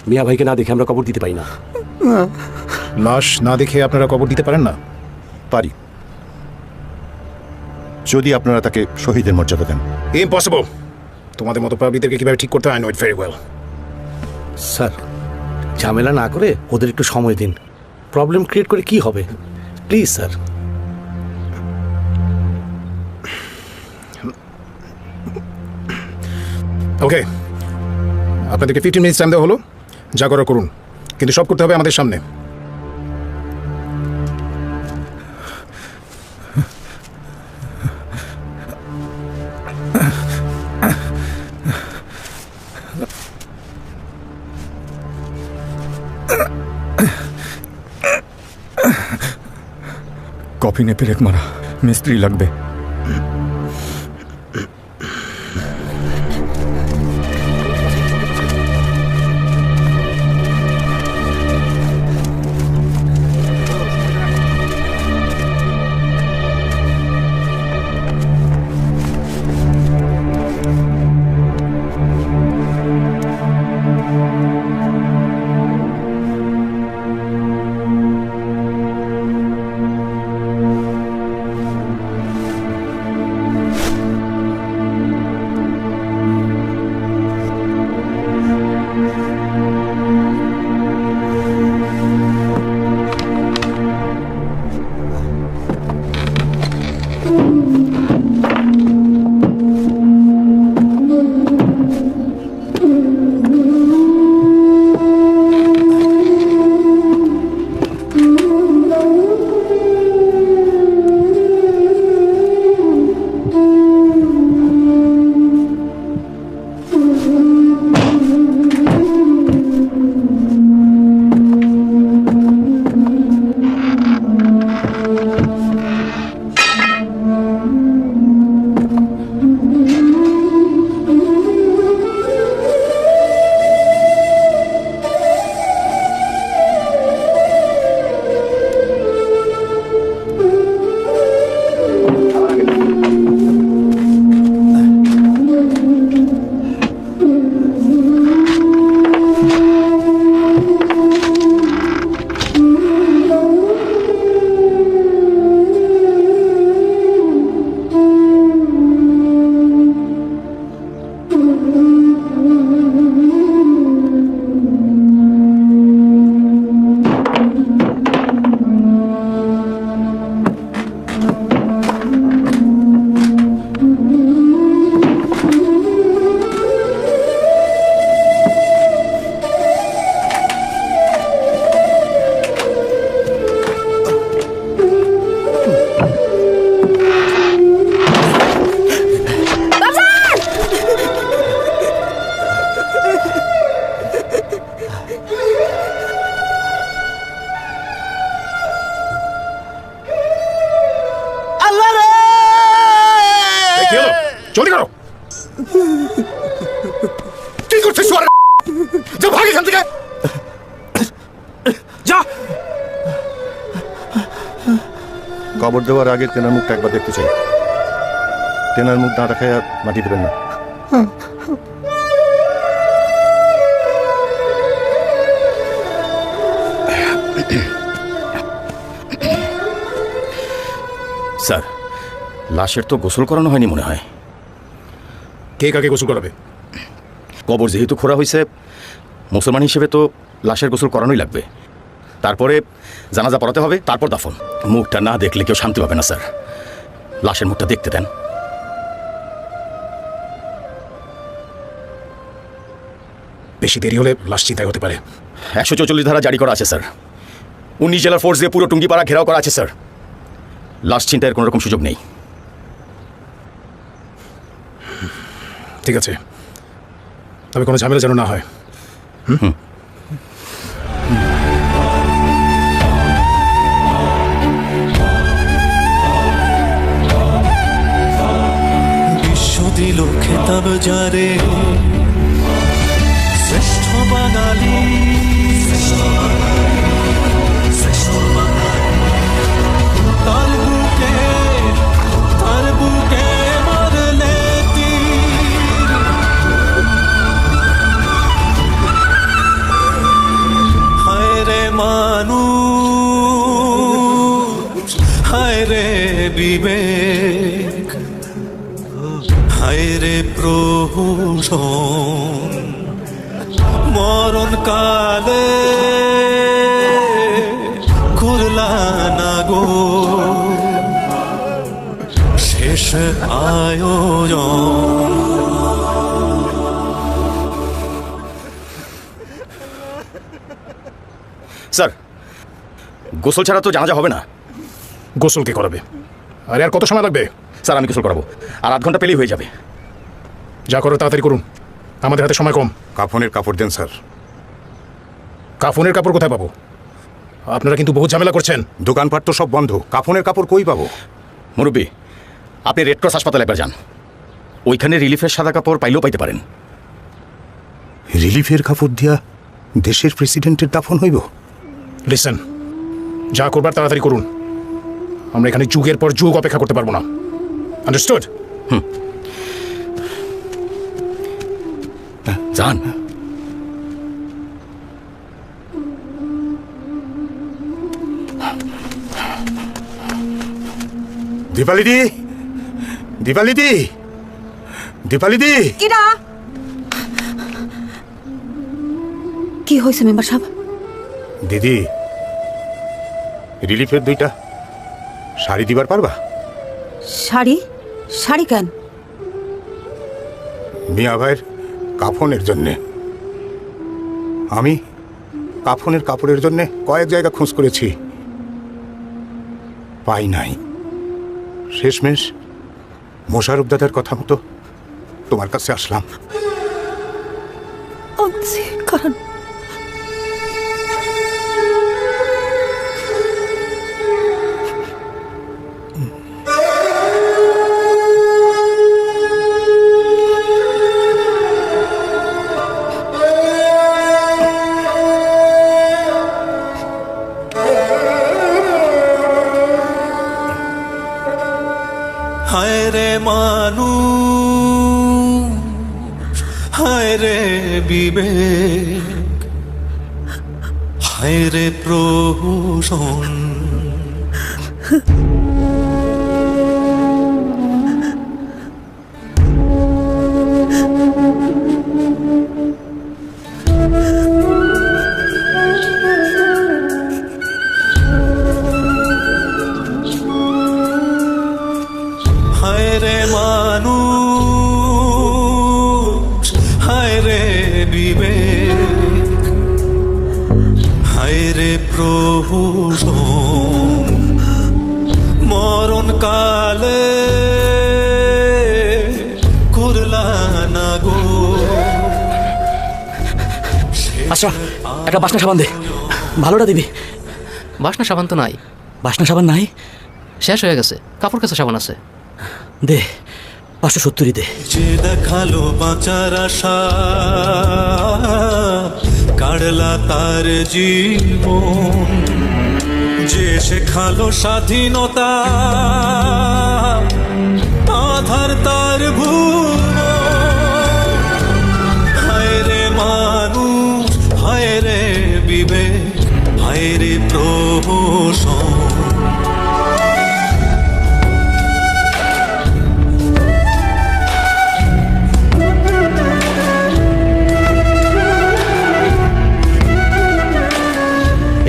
মিয়া ভাইকে না দেখে আমরা কবর দিতে পারি না। লাশ না দেখে আপনারা কবর দিতে পারেন না? পারি, যদি আপনারা তাকে শহীদের মর্যাদা দেন। ইম্পসিবল। তোমাদের মতো পাবলিকদেরকে কিভাবে ঠিক করতে হয় I know it very well. Sir ঝামেলা না করে ওদের একটু সময় দিন। প্রবলেম ক্রিয়েট করে কি হবে? Please sir. ওকে, আপনাদেরকে 15 মিনিটস টাইম দেওয়া হলো, যা করার করুন, কিন্তু সব করতে হবে আমাদের সামনে। কফিনে পেরেক মারা মিস্ত্রি লাগবে। জলদি করো। কি করছিস শুয়ার? যা ভাগ এখান থেকে, যা। কবর দেওয়ার আগে তেনার মুখটা একবার দেখতে চাই। তেনার মুখ না দেখায় আর মাটি দেবেন না। স্যার, লাশের তো গোসল করানো হয়নি মনে হয়। কে কাকে গোসল করাবে? কবর যেহেতু খোঁড়া হয়েছে, মুসলমান হিসেবে তো লাশের গোসল করানোই লাগবে। তারপরে জানাজা পড়াতে হবে, তারপর দাফন। মুখটা না দেখলে কেউ শান্তি পাবে না স্যার। লাশের মুখটা দেখতে দেন। বেশি দেরি হলে লাশ চিন্তায় হতে পারে। 144 ধারা জারি করা আছে স্যার। 19 জেলার ফোর্স দিয়ে পুরো টুঙ্গিপাড়া ঘেরাও করা আছে স্যার। লাশ চিন্তায়ের কোনো রকম সুযোগ নেই। ঠিক আছে, তবে কোনো ঝামেলা যেন না হয়। খেতাব যারে শ্রেষ্ঠ বাঙালি তার বুকে মারলে তীর হায় রে মানুষ হায় রে বিবেক হায় রে প্রহসন মরণ কালে করলা না গো শেষ আয়োজন। স্যার, গোসল ছাড়া তো জানাজা হবে না। গোসল কে করাবে? আরে আর কত সময় লাগবে? স্যার, আমি গোসল করাবো, আর আধ ঘন্টা পেলেই হয়ে যাবে। যা করো তাড়াতাড়ি করুন, আমাদের হাতে সময় কম। কাফনের কাপড় দেন স্যার। কাফনের কাপড় কোথায় পাবো? আপনারা কিন্তু বহু ঝামেলা করছেন। দোকানপাট তো সব বন্ধ, কাফনের কাপড় কই পাবো? মুরব্বী, আপনি রেড ক্রস হাসপাতালে একবার যান, ওইখানে রিলিফের সাদা কাপড় পাইলেও পাইতে পারেন। রিলিফের কাপড় দিয়া দেশের প্রেসিডেন্টের দাফন হইব? লিসেন, যা করবার তাড়াতাড়ি করুন, আমরা এখানে যুগের পর যুগ অপেক্ষা করতে পারবো না। আন্ডারস্টুড? যান। দীপালিদি, দীপালিদি, দীপালিদি। কি হয়েছে মেম্বার সাহেব? দিদি, রিলিফের 2টা শাড়ি দিবার পারবা? শাড়ি? শাড়ি কেন? মিয়া ভাইয়ের কাফনের জন্যে। আমি কাফনের কাপড়ের জন্যে কয়েক জায়গা খোঁজ করেছি, পাই নাই। শেষমেশ মোশারফ দাদার কথা মতো তোমার কাছে আসলাম। কারণ হায় রে মানুষ হায় রে বিবেক হায় রে প্রহসন হায় রে মানুষ হায় রে বিবেক হায় রে প্রহসন মরণ কালে করলা না গো। আচ্ছা, একটা বাসনা সাবান দে, ভালোটা দিবি। বাসনা সাবান তো নাই। বাসনা সাবান নাই? শেষ হয়ে গেছে, কাপড় কাচা সাবান আছে। দে 570 দে। যে দেখালো বাঁচার আশা কাড়লা তার জীবন, যে শেখালো স্বাধীনতা আধার তার ভুবন। হায় রে মানুষ হায় রে বিবেক হায় রে প্রহসন।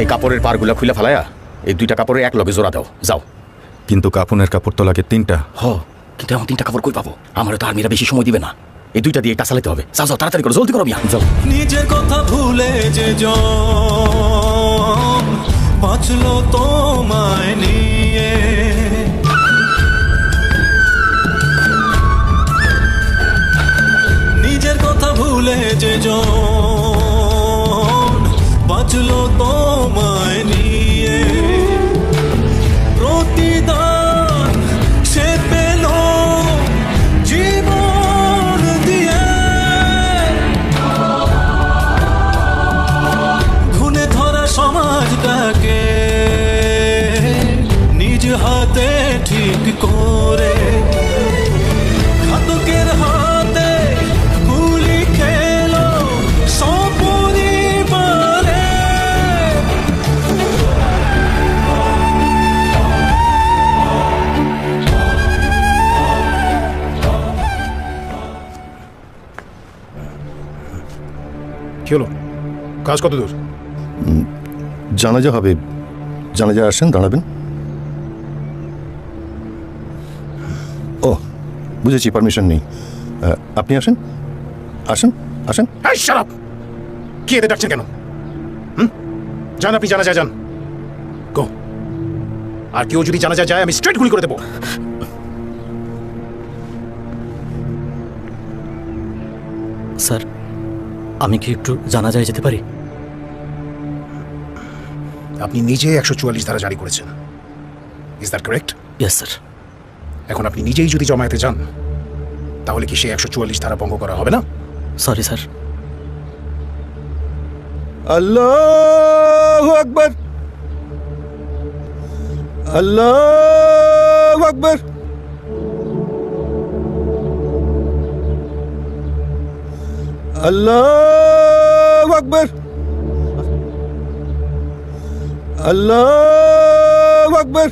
এই কাপড়ের পারগুলা খুলে ফেলায়া এই 2টা কাপড়ে এক লগে জোড়া দাও, যাও। কিন্তু কাফনের কাপড় তো লাগে 3টা। কিন্তু এখন 3টা কাপড় কই পাবো? আমারও তো আর্মিরা বেশি সময় দিবে না, এই 2টা দিয়ে কাজ চালাতে হবে। যাও যাও, তাড়াতাড়ি করো, জলদি করো মিয়া, যাও। নিজের কথা ভুলে যে জন বাঁচলো তোমায় নিয়ে, নিজের কথা ভুলে যে জন বাঁচলো তোমায় নিয়ে, প্রতিদান সে পেল জীবন কি হলো? কাজ কত দূর? জানাজা হবে, জানাজা আসেন, দাঁড়াবেন। ও বুঝেছি, পারমিশন নেই। আপনি আসেন, আসেন, আসেন। কি এদের ডাকছেন কেন? যান, আপনি জানা যায় যান। গো। আর কেউ যদি জানা যায় আমি স্ট্রেট গুলি করে দেবো। স্যার, আমি কি একটু জানা যায় যেতে পারি? আপনি নিজে 144 ধারা জারি করেছেন, is that correct? Yes sir. এখন আপনি নিজেই যদি জমায়েতে যান তাহলে কি সেই 144 ধারা ভঙ্গ করা হবে না? Sorry sir. আল্লাহু আকবার, আল্লাহু আকবার, আল্লাহু আকবার, আল্লাহু আকবার।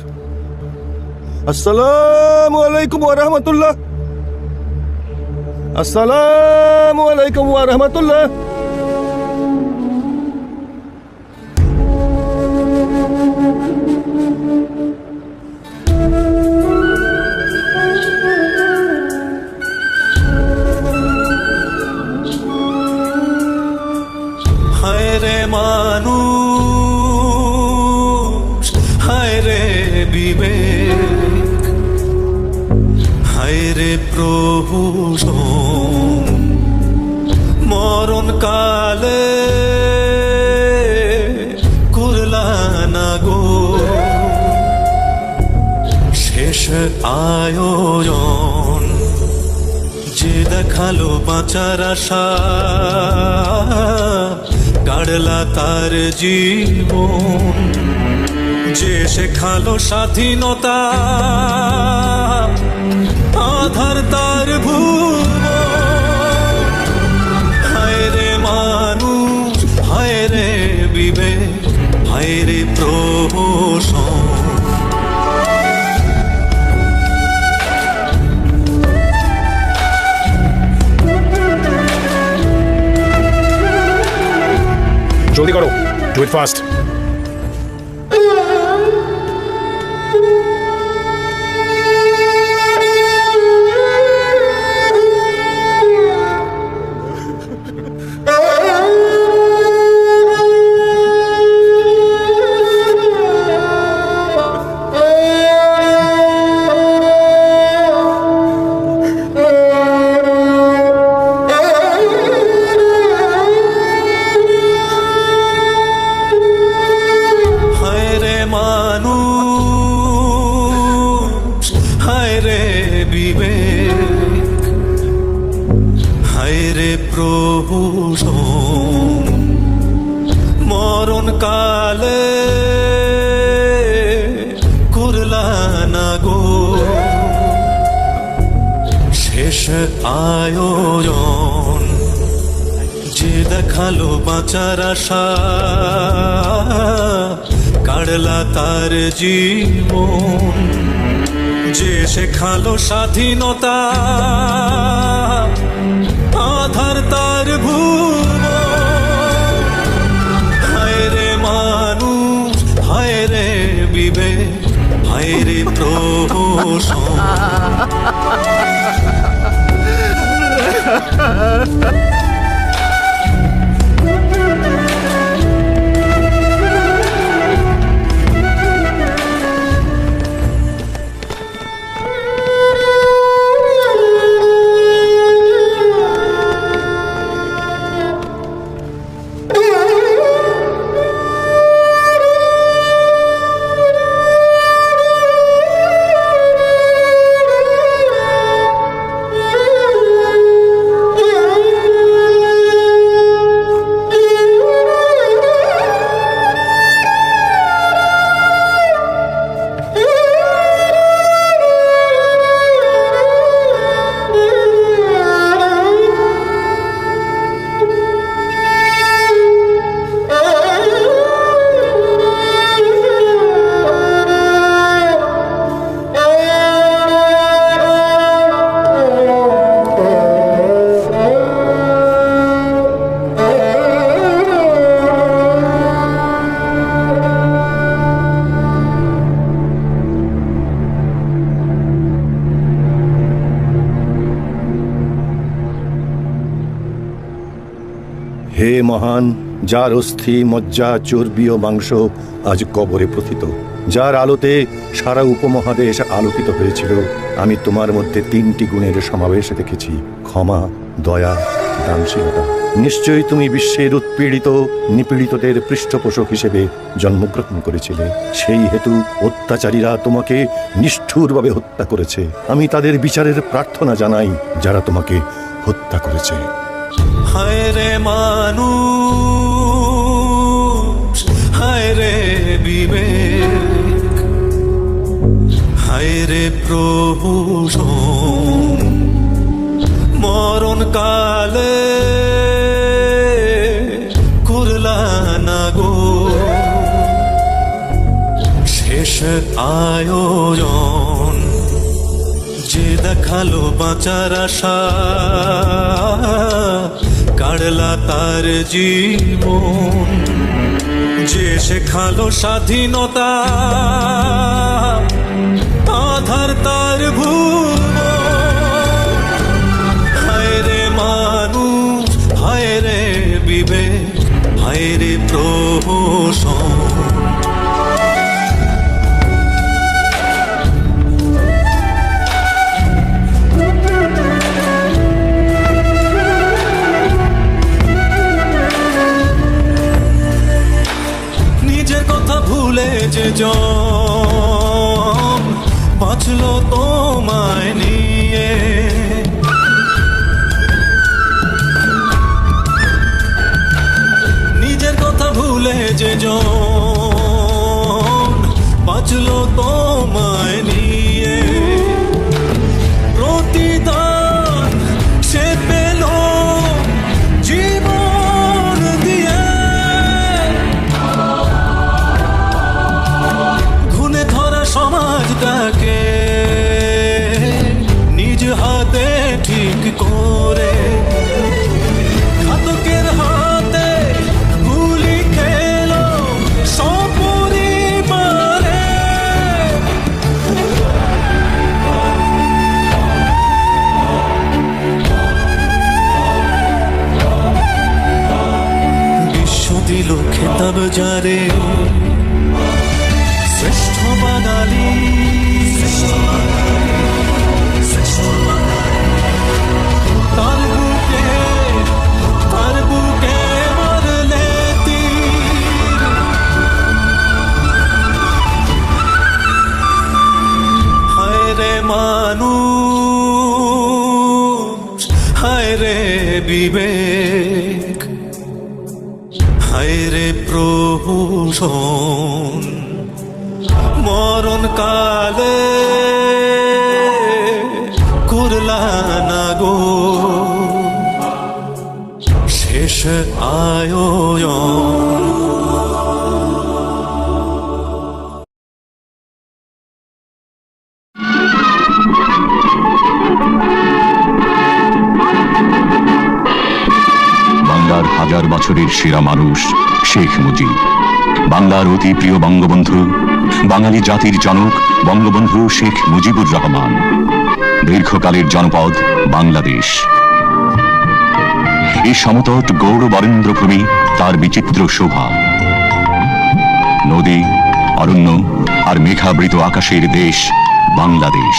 আসসালামু আলাইকুম ওয়া রাহমাতুল্লাহ, আসসালামু আলাইকুম ওয়া রাহমাতুল্লাহ। হায় রে মানুষ, হায় রে বিবেক, হায় রে প্রভু মরণ কালে করলা না গো শেষ আয়োজন, যে দেখালো বাঁচার আশা কাড়লা তার জীবন, যে শেখালো স্বাধীনতা আধার তার ভুবন। হায় রে মানুষ, হায় রে বিবেক, হায় রে প্রহসন। জলদি করো, ডু ইট ফাস্ট। মরণ কালে করলা না গো শেষ আয়োজন, যে দেখালো বাঁচার আশা কাড়লা তার জীবন, যে শেখালো স্বাধীনতা আধার তার ভুবন। হায় রে মানুষ, হায় রে বিবেক, হায় রে প্রহসন। হে মহান, যার অস্থি মজ্জা চর্বি ও মাংস আজ কবরে প্রথিত, যার আলোতে সারা উপমহাদেশ আলোকিত হয়েছিল, আমি তোমার মধ্যে 3টি গুণের সমাবেশ দেখেছি: ক্ষমা, দয়া, দানশীলতা। নিশ্চয়ই তুমি বিশ্বের উৎপীড়িত নিপীড়িতদের পৃষ্ঠপোষক হিসেবে জন্মগ্রহণ করেছিলে। সেই হেতু অত্যাচারীরা তোমাকে নিষ্ঠুরভাবে হত্যা করেছে। আমি তাদের বিচারের প্রার্থনা জানাই যারা তোমাকে হত্যা করেছে। হায় রে মানুষ, হায় রে বিবেক, হায় রে প্রহসন, মরণ কালে করলা না গো শেষ আয়োজন, যে দেখালো বাঁচার আশা কাড়লা তার জীবন, যে শেখালো স্বাধীনতা আধার তার ভুবন। হায় রে মানুষ, হায় রে বিবেক, হায় রে প্রহসন। ভুলে যে জন বাঁচলো তোমায় নিয়ে, নিজের কথা ভুলে যে জন বাঁচলো তোমায় নিয়ে, প্রতিদান সে পেল জীবন দিয়ে। সমাজটাকে নিজ হাতে ঠিক করে ঘাতকের হাতে গুলি খেলো সপরিবারে। বিশ্ব দিল খেতাব যারে শ্রেষ্ঠ বাঙালি, তার বুকে মারলে তীর। হায় রে মানুষ, হায় রে বিবেক, হায় রে প্রহসন, মরণ কালে করলা না গো শেষ আয়োজন। বাংলার হাজার বছরের সেরা মানুষ শেখ মুজিব, বাংলার অতি প্রিয় বঙ্গবন্ধু, বাঙালি জাতির জনক বঙ্গবন্ধু শেখ মুজিবুর রহমান, দীর্ঘকালের জনপদ বাংলাদেশ। এই সমতট গৌর বরেন্দ্রভূমি তার বিচিত্র শোভা। নদী, অরণ্য আর মেঘাবৃত আকাশের দেশ বাংলাদেশ।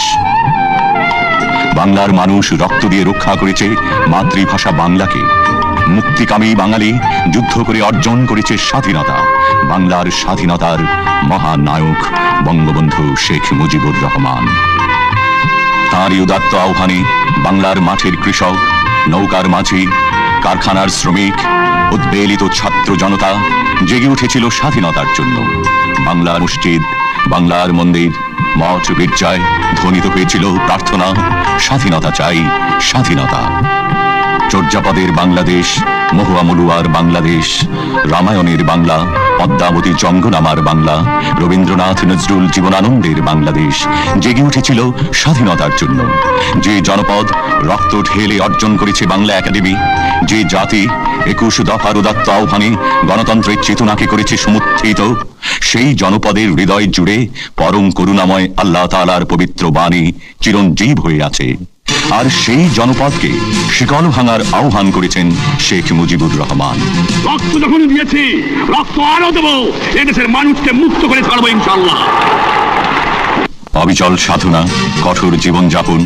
বাংলার মানুষ রক্ত দিয়ে রক্ষা করেছে মাতৃভাষা বাংলাকে। মুক্তিকামী বাঙালি যুদ্ধ করে অর্জন করেছে স্বাধীনতা। বাংলার স্বাধীনতার মহানায়ক বঙ্গবন্ধু শেখ মুজিবুর রহমান। তাঁরই উদাত্ত আহ্বানে বাংলার মাঠের কৃষক, নৌকার মাঝি, কারখানার শ্রমিক, উদ্বেলিত ছাত্র জনতা জেগে উঠেছিল স্বাধীনতার জন্য। বাংলার মসজিদ, বাংলার মন্দির, মঠ গির্জায় ধ্বনিত হয়েছিল প্রার্থনা, স্বাধীনতা চাই, স্বাধীনতা। চর্যাপদের বাংলাদেশ, মহুয়া মলুয়ার বাংলাদেশ, রামায়ণের বাংলা, পদ্মাবতী জঙ্গনামার বাংলা, রবীন্দ্রনাথ নজরুল জীবনানন্দের বাংলাদেশ জেগে উঠেছিল স্বাধীনতার জন্য। যে জনপদ রক্ত ঢেলে অর্জন করেছে বাংলা একাডেমি, যে জাতি 21 দফার উদাত্ত আহ্বানে গণতন্ত্রের চেতনাকে করেছে সমুত্থিত, সেই জনপদের হৃদয় জুড়ে পরম করুণাময় আল্লাহ তাআলার পবিত্র বাণী চিরঞ্জীব হয়ে আছে। আর সেই জনপদকে শিকল ভাঙার আহ্বান করেছেন শেখ মুজিবুর রহমান। রক্ত যখন দিয়েছি, রক্ত আরো দেবো, এদেশের মানুষকে মুক্ত করে ছাড়বো ইনশাআল্লাহ। অবিচল সাধনা, কঠোর জীবনযাপন,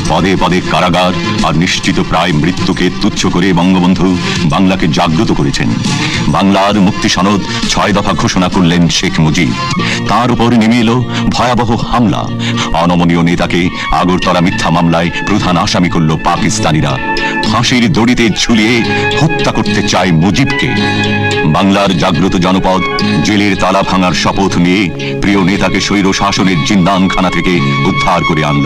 পদে পদে কারাগার আর নিশ্চিত প্রায় মৃত্যুকে তুচ্ছ করে বঙ্গবন্ধু বাংলাকে জাগ্রত করেছেন। বাংলার মুক্তি সনদ 6 দফা ঘোষণা করলেন শেখ মুজিব। তার উপর নেমে এলো ভয়াবহ হামলা। অনমনীয় নেতাকে আগরতলা মিথ্যা মামলায় প্রধান আসামি করল পাকিস্তানিরা। ফাঁসির দড়িতে ঝুলিয়ে হত্যা করতে চায় মুজিবকে। বাংলার জাগ্রত জনপদ জেলের তালা ভাঙার শপথ নিয়ে প্রিয় নেতাকে স্বৈর শাসনের জিন্দানখানা থেকে উদ্ধার করে আনল।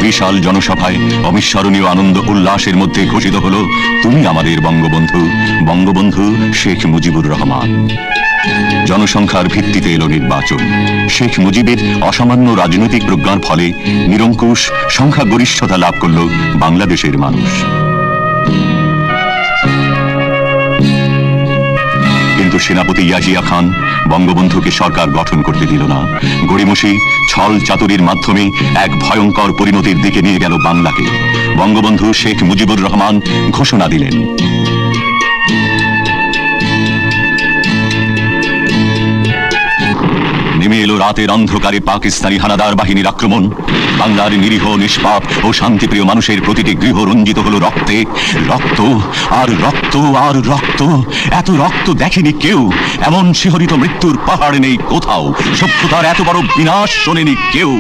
বিশাল জনসভায় অবিস্মরণীয় আনন্দ উল্লাসের মধ্যে ঘোষিত হলো, তুমি আমাদের বঙ্গবন্ধু, বঙ্গবন্ধু শেখ মুজিবুর রহমান। জনসংখ্যার ভিত্তিতে এলো নির্বাচন। শেখ মুজিবের অসামান্য রাজনৈতিক প্রজ্ঞার ফলে নিরঙ্কুশ সংখ্যাগরিষ্ঠতা লাভ করল বাংলাদেশের মানুষ। কিন্তু সেনাপতি ইয়াহিয়া খান বঙ্গবন্ধুকে সরকার গঠন করতে দিল না। গড়িমসি ছল চাতুরির মাধ্যমে এক ভয়ঙ্কর পরিণতির দিকে নিয়ে গেল বাংলাকে। বঙ্গবন্ধু শেখ মুজিবুর রহমান ঘোষণা দিলেন, নেমে এলো রাতের অন্ধকারে পাকিস্তানি হানাদার বাহিনীর আক্রমণ। বাংলার নিরীহ, নিষ্পাপ ও শান্তিপ্রিয় মানুষের প্রতিটি গৃহ রঞ্জিত হলো রক্তে। রক্ত আর রক্ত আর রক্ত, এত রক্ত দেখেনি কেউ। এমন শিহরিত মৃত্যুর পাহাড় নেই কোথাও। সভ্যতার এত বড় বিনাশ শোনেনি কেউ।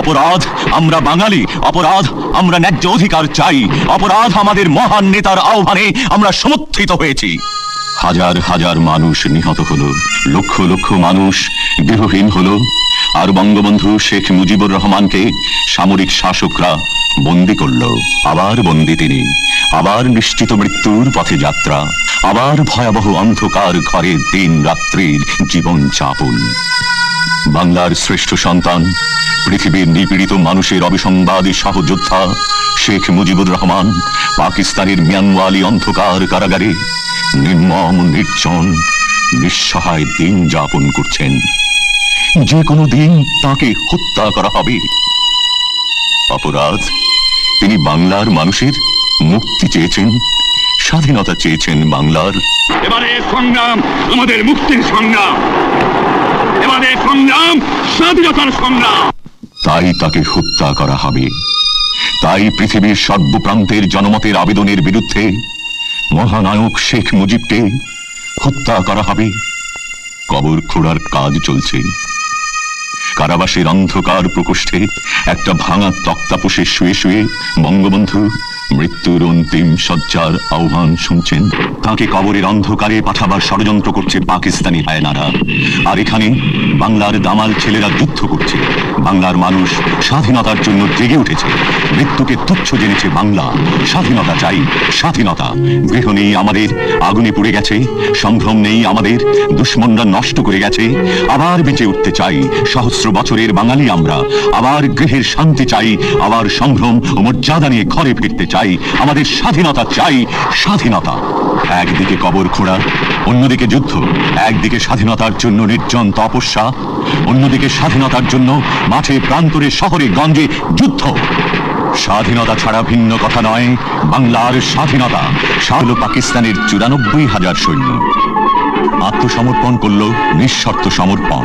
অপরাধ আমরা বাঙালি, অপরাধ আমরা ন্যায্য অধিকার চাই, অপরাধ আমাদের মহান নেতার আহ্বানে আমরা সমর্থিত হয়েছি। হাজার হাজার মানুষ নিহত হলো, লক্ষ লক্ষ মানুষ গৃহহীন হলো। আর বঙ্গবন্ধু শেখ মুজিবুর রহমানকে সামরিক শাসকরা বন্দী করল। আবার বন্দী তিনি, আবার নিশ্চিত মৃত্যুর পথে যাত্রা, আবার ভয়াবহ অন্ধকার ঘরে দিন রাত্রির জীবন যাপন। বাংলার শ্রেষ্ঠ সন্তান, পৃথিবীর নিপীড়িত মানুষের অবিসংবাদী সহযোদ্ধা শেখ মুজিবুর রহমান পাকিস্তানের মিয়ানওয়ালি অন্ধকার কারাগারে নির্মম, নির্জন, নিঃসহায় দিন যাপন করছেন। যে কোনো দিন তাকে হত্যা করা হবে। অপরাধ, তিনি বাংলার মানুষের মুক্তি চেয়েছেন, স্বাধীনতা চেয়েছেন বাংলার। এবারে সংগ্রাম আমাদের মুক্তির সংগ্রাম, এবারে সংগ্রাম স্বাধীনতার সংগ্রাম। তাই তাকে হত্যা করা হবে। তাই পৃথিবীর সর্বপ্রান্তের জনমতের আবেদনের বিরুদ্ধে মহানায়ক শেখ মুজিবকে হত্যা করা হবে। কবর খোঁড়ার কাজ চলছে। কারাবাসের অন্ধকার প্রকোষ্ঠে একটা ভাঙা তক্তাপোষে শুয়ে শুয়ে বঙ্গবন্ধু মৃত্যুর অন্তিম শয্যার আহ্বান শুনছেন। তাকে কবরের অন্ধকারে পাঠাবার ষড়যন্ত্র করছে পাকিস্তানি হায়নারা। আর এখানে বাংলার দামাল ছেলেরা যুদ্ধ করছে। বাংলার মানুষ স্বাধীনতার জন্য জেগে উঠেছে। মৃত্যুকে তুচ্ছ জেনেছে বাংলা। স্বাধীনতা চাই, স্বাধীনতা। গৃহ নেই আমাদের, আগুনে পুড়ে গেছে। সম্ভ্রম নেই আমাদের, দুশ্মনরা নষ্ট করে গেছে। আবার বেঁচে উঠতে চাই, সহস্র বছরের বাঙালি আমরা। আবার গৃহের শান্তি চাই, আবার সম্ভ্রম ও মর্যাদা নিয়ে ঘরে ফিরতে চাই। আমাদের স্বাধীনতা চাই, স্বাধীনতা। একদিকে কবর খোঁড়া, অন্যদিকে যুদ্ধ। একদিকে স্বাধীনতার জন্য নির্জন তপস্যা, অন্যদিকে স্বাধীনতার জন্য মাঠে প্রান্তরে শহরে গঞ্জে যুদ্ধ। স্বাধীনতা ছাড়া ভিন্ন কথা নয় বাংলার স্বাধীনতা। হলো পাকিস্তানের 94,000 সৈন্য আত্মসমর্পণ করল, নিঃশর্ত সমর্পণ।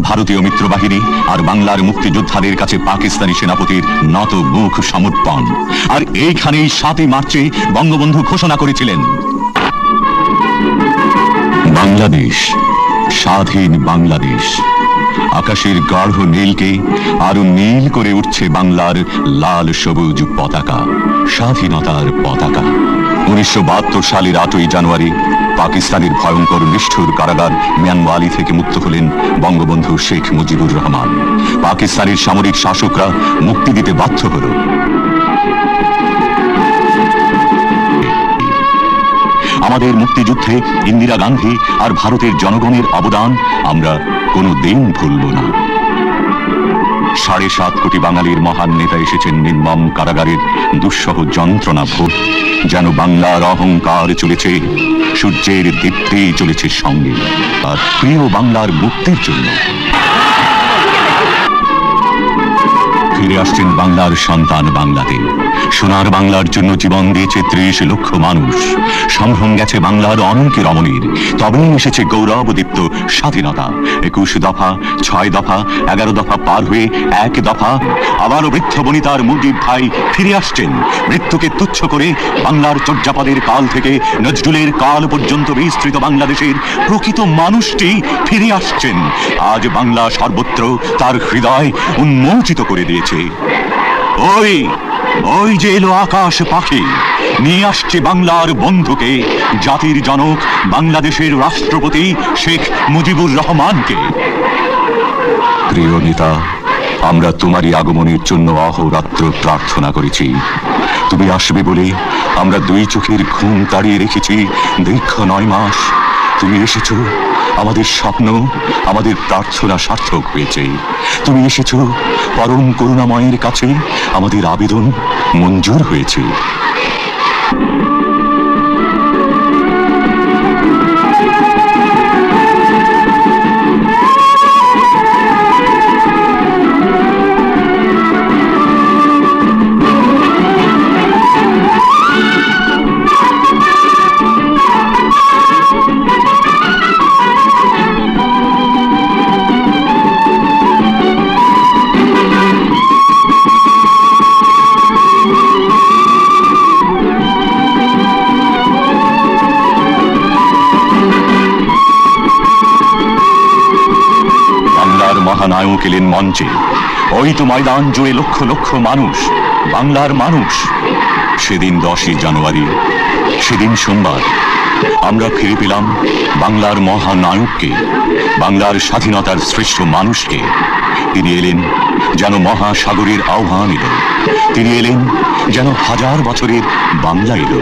ভারতীয় মিত্রবাহিনী আর বাংলার মুক্তিযোদ্ধাদের কাছে পাকিস্তানি সেনাপতির নত মুখ সমর্পণ। আর এইখানেই 7 মার্চে বঙ্গবন্ধু ঘোষণা করেছিলেন, বাংলাদেশ, স্বাধীন বাংলাদেশ। আকাশের গাঢ় নীলকে আরো নীল করে উঠছে বাংলার লাল সবুজ পতাকা, স্বাধীনতার পতাকা। 1972 সালের 8ই জানুয়ারি পাকিস্তানের ভয়ঙ্কর নিষ্ঠুর কারাগার মিয়ানওয়ালি থেকে মুক্ত হলেন বঙ্গবন্ধু শেখ মুজিবুর রহমান। পাকিস্তানের সামরিক শাসকরা মুক্তি দিতে বাধ্য হল। আমাদের মুক্তিযুদ্ধে ইন্দিরা গান্ধী আর ভারতের জনগণের অবদান আমরা কোনোদিন ভুলব না। 7.5 কোটি বাঙালির মহান নেতা এসেছেন নির্মম কারাগারের দুঃসহ যন্ত্রণা ভোগ। যেন বাংলার অহংকার চলেছে, সূর্যের দীপ্তি চলেছে সঙ্গে। আর প্রিয় বাংলার মুক্তির জন্য ফিরে আসছেন বাংলার সন্তান বাংলাতে। সোনার বাংলার জন্য জীবন দিয়েছে 30 লক্ষ মানুষ। সম্ভ্রম গেছে বাংলার অনেকে রমণীর, তবেই এসেছে গৌরবদীপ্ত স্বাধীনতা। 21 দফা, 6 দফা, 11 দফা পার হয়ে 1 দফা। আবারও বৃদ্ধ বনিতার মুজিব ভাই ফিরে আসছেন। মৃত্যুকে তুচ্ছ করে বাংলার চর্যাপদের কাল থেকে নজরুলের কাল পর্যন্ত বিস্তৃত বাংলাদেশের প্রকৃত মানুষটি ফিরে আসছেন। আজ বাংলা সর্বত্র তার হৃদয় উন্মোচিত করে দিয়েছে। ওই ওই যে এলো আকাশ পাখি, নিয়ে আসছে বাংলার বন্ধুকে, জাতির জনক বাংলাদেশের রাষ্ট্রপতি শেখ মুজিবুর রহমানকে। প্রিয় নেতা, আমরা তোমারই আগমনের জন্য অহোরাত্র প্রার্থনা করেছি। তুমি আসবে বলে আমরা 2 চোখের ঘুম তাড়িয়ে রেখেছি দীর্ঘ 9 মাস। তুমি এসেছো, আমাদের স্বপ্ন, আমাদের প্রার্থনা সার্থক হয়েছে। তুমি এসেছো, পরম করুণাময়ের কাছে আমাদের আবেদন মঞ্জুর হয়েছে। মহানায়ক এলেন মঞ্চে। ওই তো ময়দান জুড়ে লক্ষ লক্ষ মানুষ, বাংলার মানুষ। সেদিন 10ই জানুয়ারি, সেদিন সোমবার, আমরা ফিরে পেলাম বাংলার মহানায়ককে, বাংলার স্বাধীনতার শ্রেষ্ঠ মানুষকে। তিনি এলেন যেন মহাসাগরের আহ্বান এলো, তিনি এলেন যেন 1000 বছরের বাংলা এলো।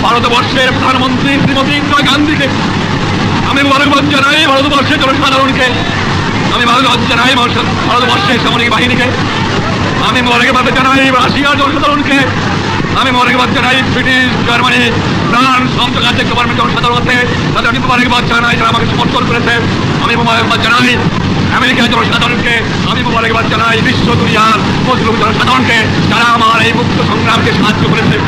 ভারতবর্ষের প্রধানমন্ত্রী শ্রীমতী ইন্দিরা গান্ধীকে আমি মোবারকবাদ জানাই। ভারতবর্ষের জনসাধারণকে আমি মোবারকবাদ জানাই। ভারতবর্ষের সামরিক বাহিনীকে আমি মোবারকবাদ জানাই। রাশিয়ার জনসাধারণকে আমি মোবারকবাদ জানাই। ব্রিটিশ, জার্মানি, ফ্রান্স, আন্তর্জাতিক গভর্নমেন্ট জনসাধারণকে তাদের আমি মোবারকবাদ জানাই যারা আমাকে সমর্থন করেছে। আমি মোবারকবাদ জানাই আমেরিকার জনসাধারণকে, আমি মোবারকবাদ জানাই বিশ্ব দুনিয়ার মজলুম জনসাধারণকে যারা আমার এই মুক্ত সংগ্রামকে সাহায্য করেছে।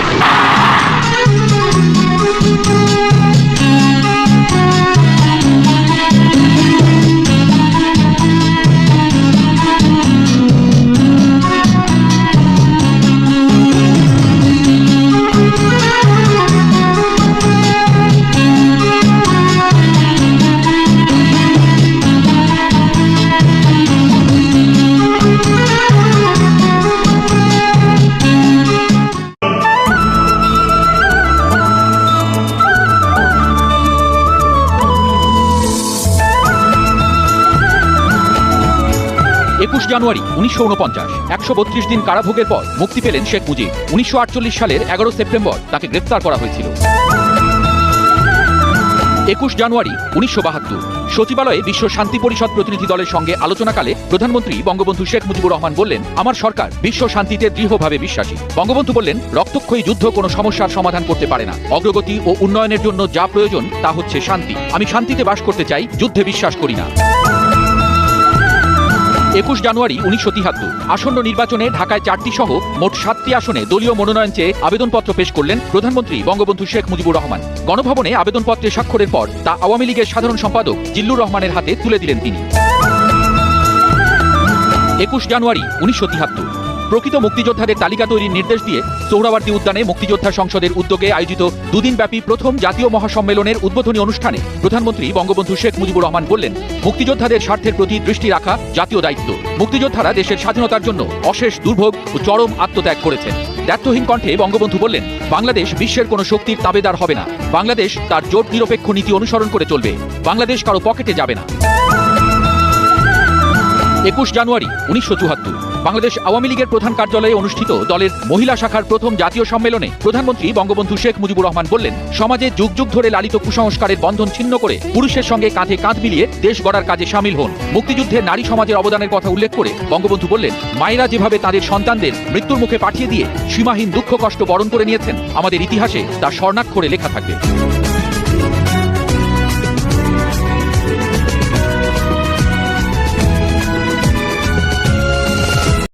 জানুয়ারি 1949, 132 দিন কারাভোগের পর মুক্তি পেলেন শেখ মুজিব। 1948 সালের 11 সেপ্টেম্বর তাকে গ্রেফতার করা হয়েছিল। 21 জানুয়ারি 1972, সচিবালয়ে বিশ্ব শান্তি পরিষদ প্রতিনিধি দলের সঙ্গে আলোচনাকালে প্রধানমন্ত্রী বঙ্গবন্ধু শেখ মুজিবুর রহমান বললেন, আমার সরকার বিশ্ব শান্তিতে দৃঢ়ভাবে বিশ্বাসী। বঙ্গবন্ধু বললেন, রক্তক্ষয়ী যুদ্ধ কোনো সমস্যার সমাধান করতে পারে না। অগ্রগতি ও উন্নয়নের জন্য যা প্রয়োজন তা হচ্ছে শান্তি। আমি শান্তিতে বাস করতে চাই, যুদ্ধে বিশ্বাস করি না। 21 জানুয়ারি 1973, আসন্ন নির্বাচনে ঢাকায় 4টি সহ মোট 7টি আসনে দলীয় মনোনয়ন চেয়ে আবেদনপত্র পেশ করলেন প্রধানমন্ত্রী বঙ্গবন্ধু শেখ মুজিবুর রহমান। গণভবনে আবেদনপত্রে স্বাক্ষরের পর তা আওয়ামী লীগের সাধারণ সম্পাদক জিল্লুর রহমানের হাতে তুলে দিলেন তিনি। 21 জানুয়ারি 1973, প্রকৃত মুক্তিযোদ্ধাদের তালিকা তৈরির নির্দেশ দিয়ে সোহরাওয়ার্দী উদ্যানে মুক্তিযোদ্ধা সংসদের উদ্যোগে আয়োজিত 2 দিনব্যাপী প্রথম জাতীয় মহাসম্মেলনের উদ্বোধনী অনুষ্ঠানে প্রধানমন্ত্রী বঙ্গবন্ধু শেখ মুজিবুর রহমান বললেন, মুক্তিযোদ্ধাদের স্বার্থের প্রতি দৃষ্টি রাখা জাতীয় দায়িত্ব। মুক্তিযোদ্ধারা দেশের স্বাধীনতার জন্য অশেষ দুর্ভোগ ও চরম আত্মত্যাগ করেছেন। দ্ব্যর্থহীন কণ্ঠে বঙ্গবন্ধু বললেন, বাংলাদেশ বিশ্বের কোনো শক্তির তাবেদার হবে না। বাংলাদেশ তার জোট নিরপেক্ষ নীতি অনুসরণ করে চলবে। বাংলাদেশ কারো পকেটে যাবে না। 21 জানুয়ারি 1974 বাংলাদেশ আওয়ামী লীগের প্রধান কার্যালয়ে অনুষ্ঠিত দলের মহিলা শাখার প্রথম জাতীয় সম্মেলনে প্রধানমন্ত্রী বঙ্গবন্ধু শেখ মুজিবুর রহমান বললেন, সমাজে যুগ যুগ ধরে লালিত কুসংস্কারের বন্ধন ছিন্ন করে পুরুষের সঙ্গে কাঁধে কাঁধ মিলিয়ে দেশ গড়ার কাজে সামিল হন। মুক্তিযুদ্ধে নারী সমাজের অবদানের কথা উল্লেখ করে বঙ্গবন্ধু বললেন, মায়েরা যেভাবে তাদের সন্তানদের মৃত্যুর মুখে পাঠিয়ে দিয়ে সীমাহীন দুঃখ কষ্ট বরণ করে নিয়েছেন, আমাদের ইতিহাসে তা স্বর্ণাক্ষরে লেখা থাকবে।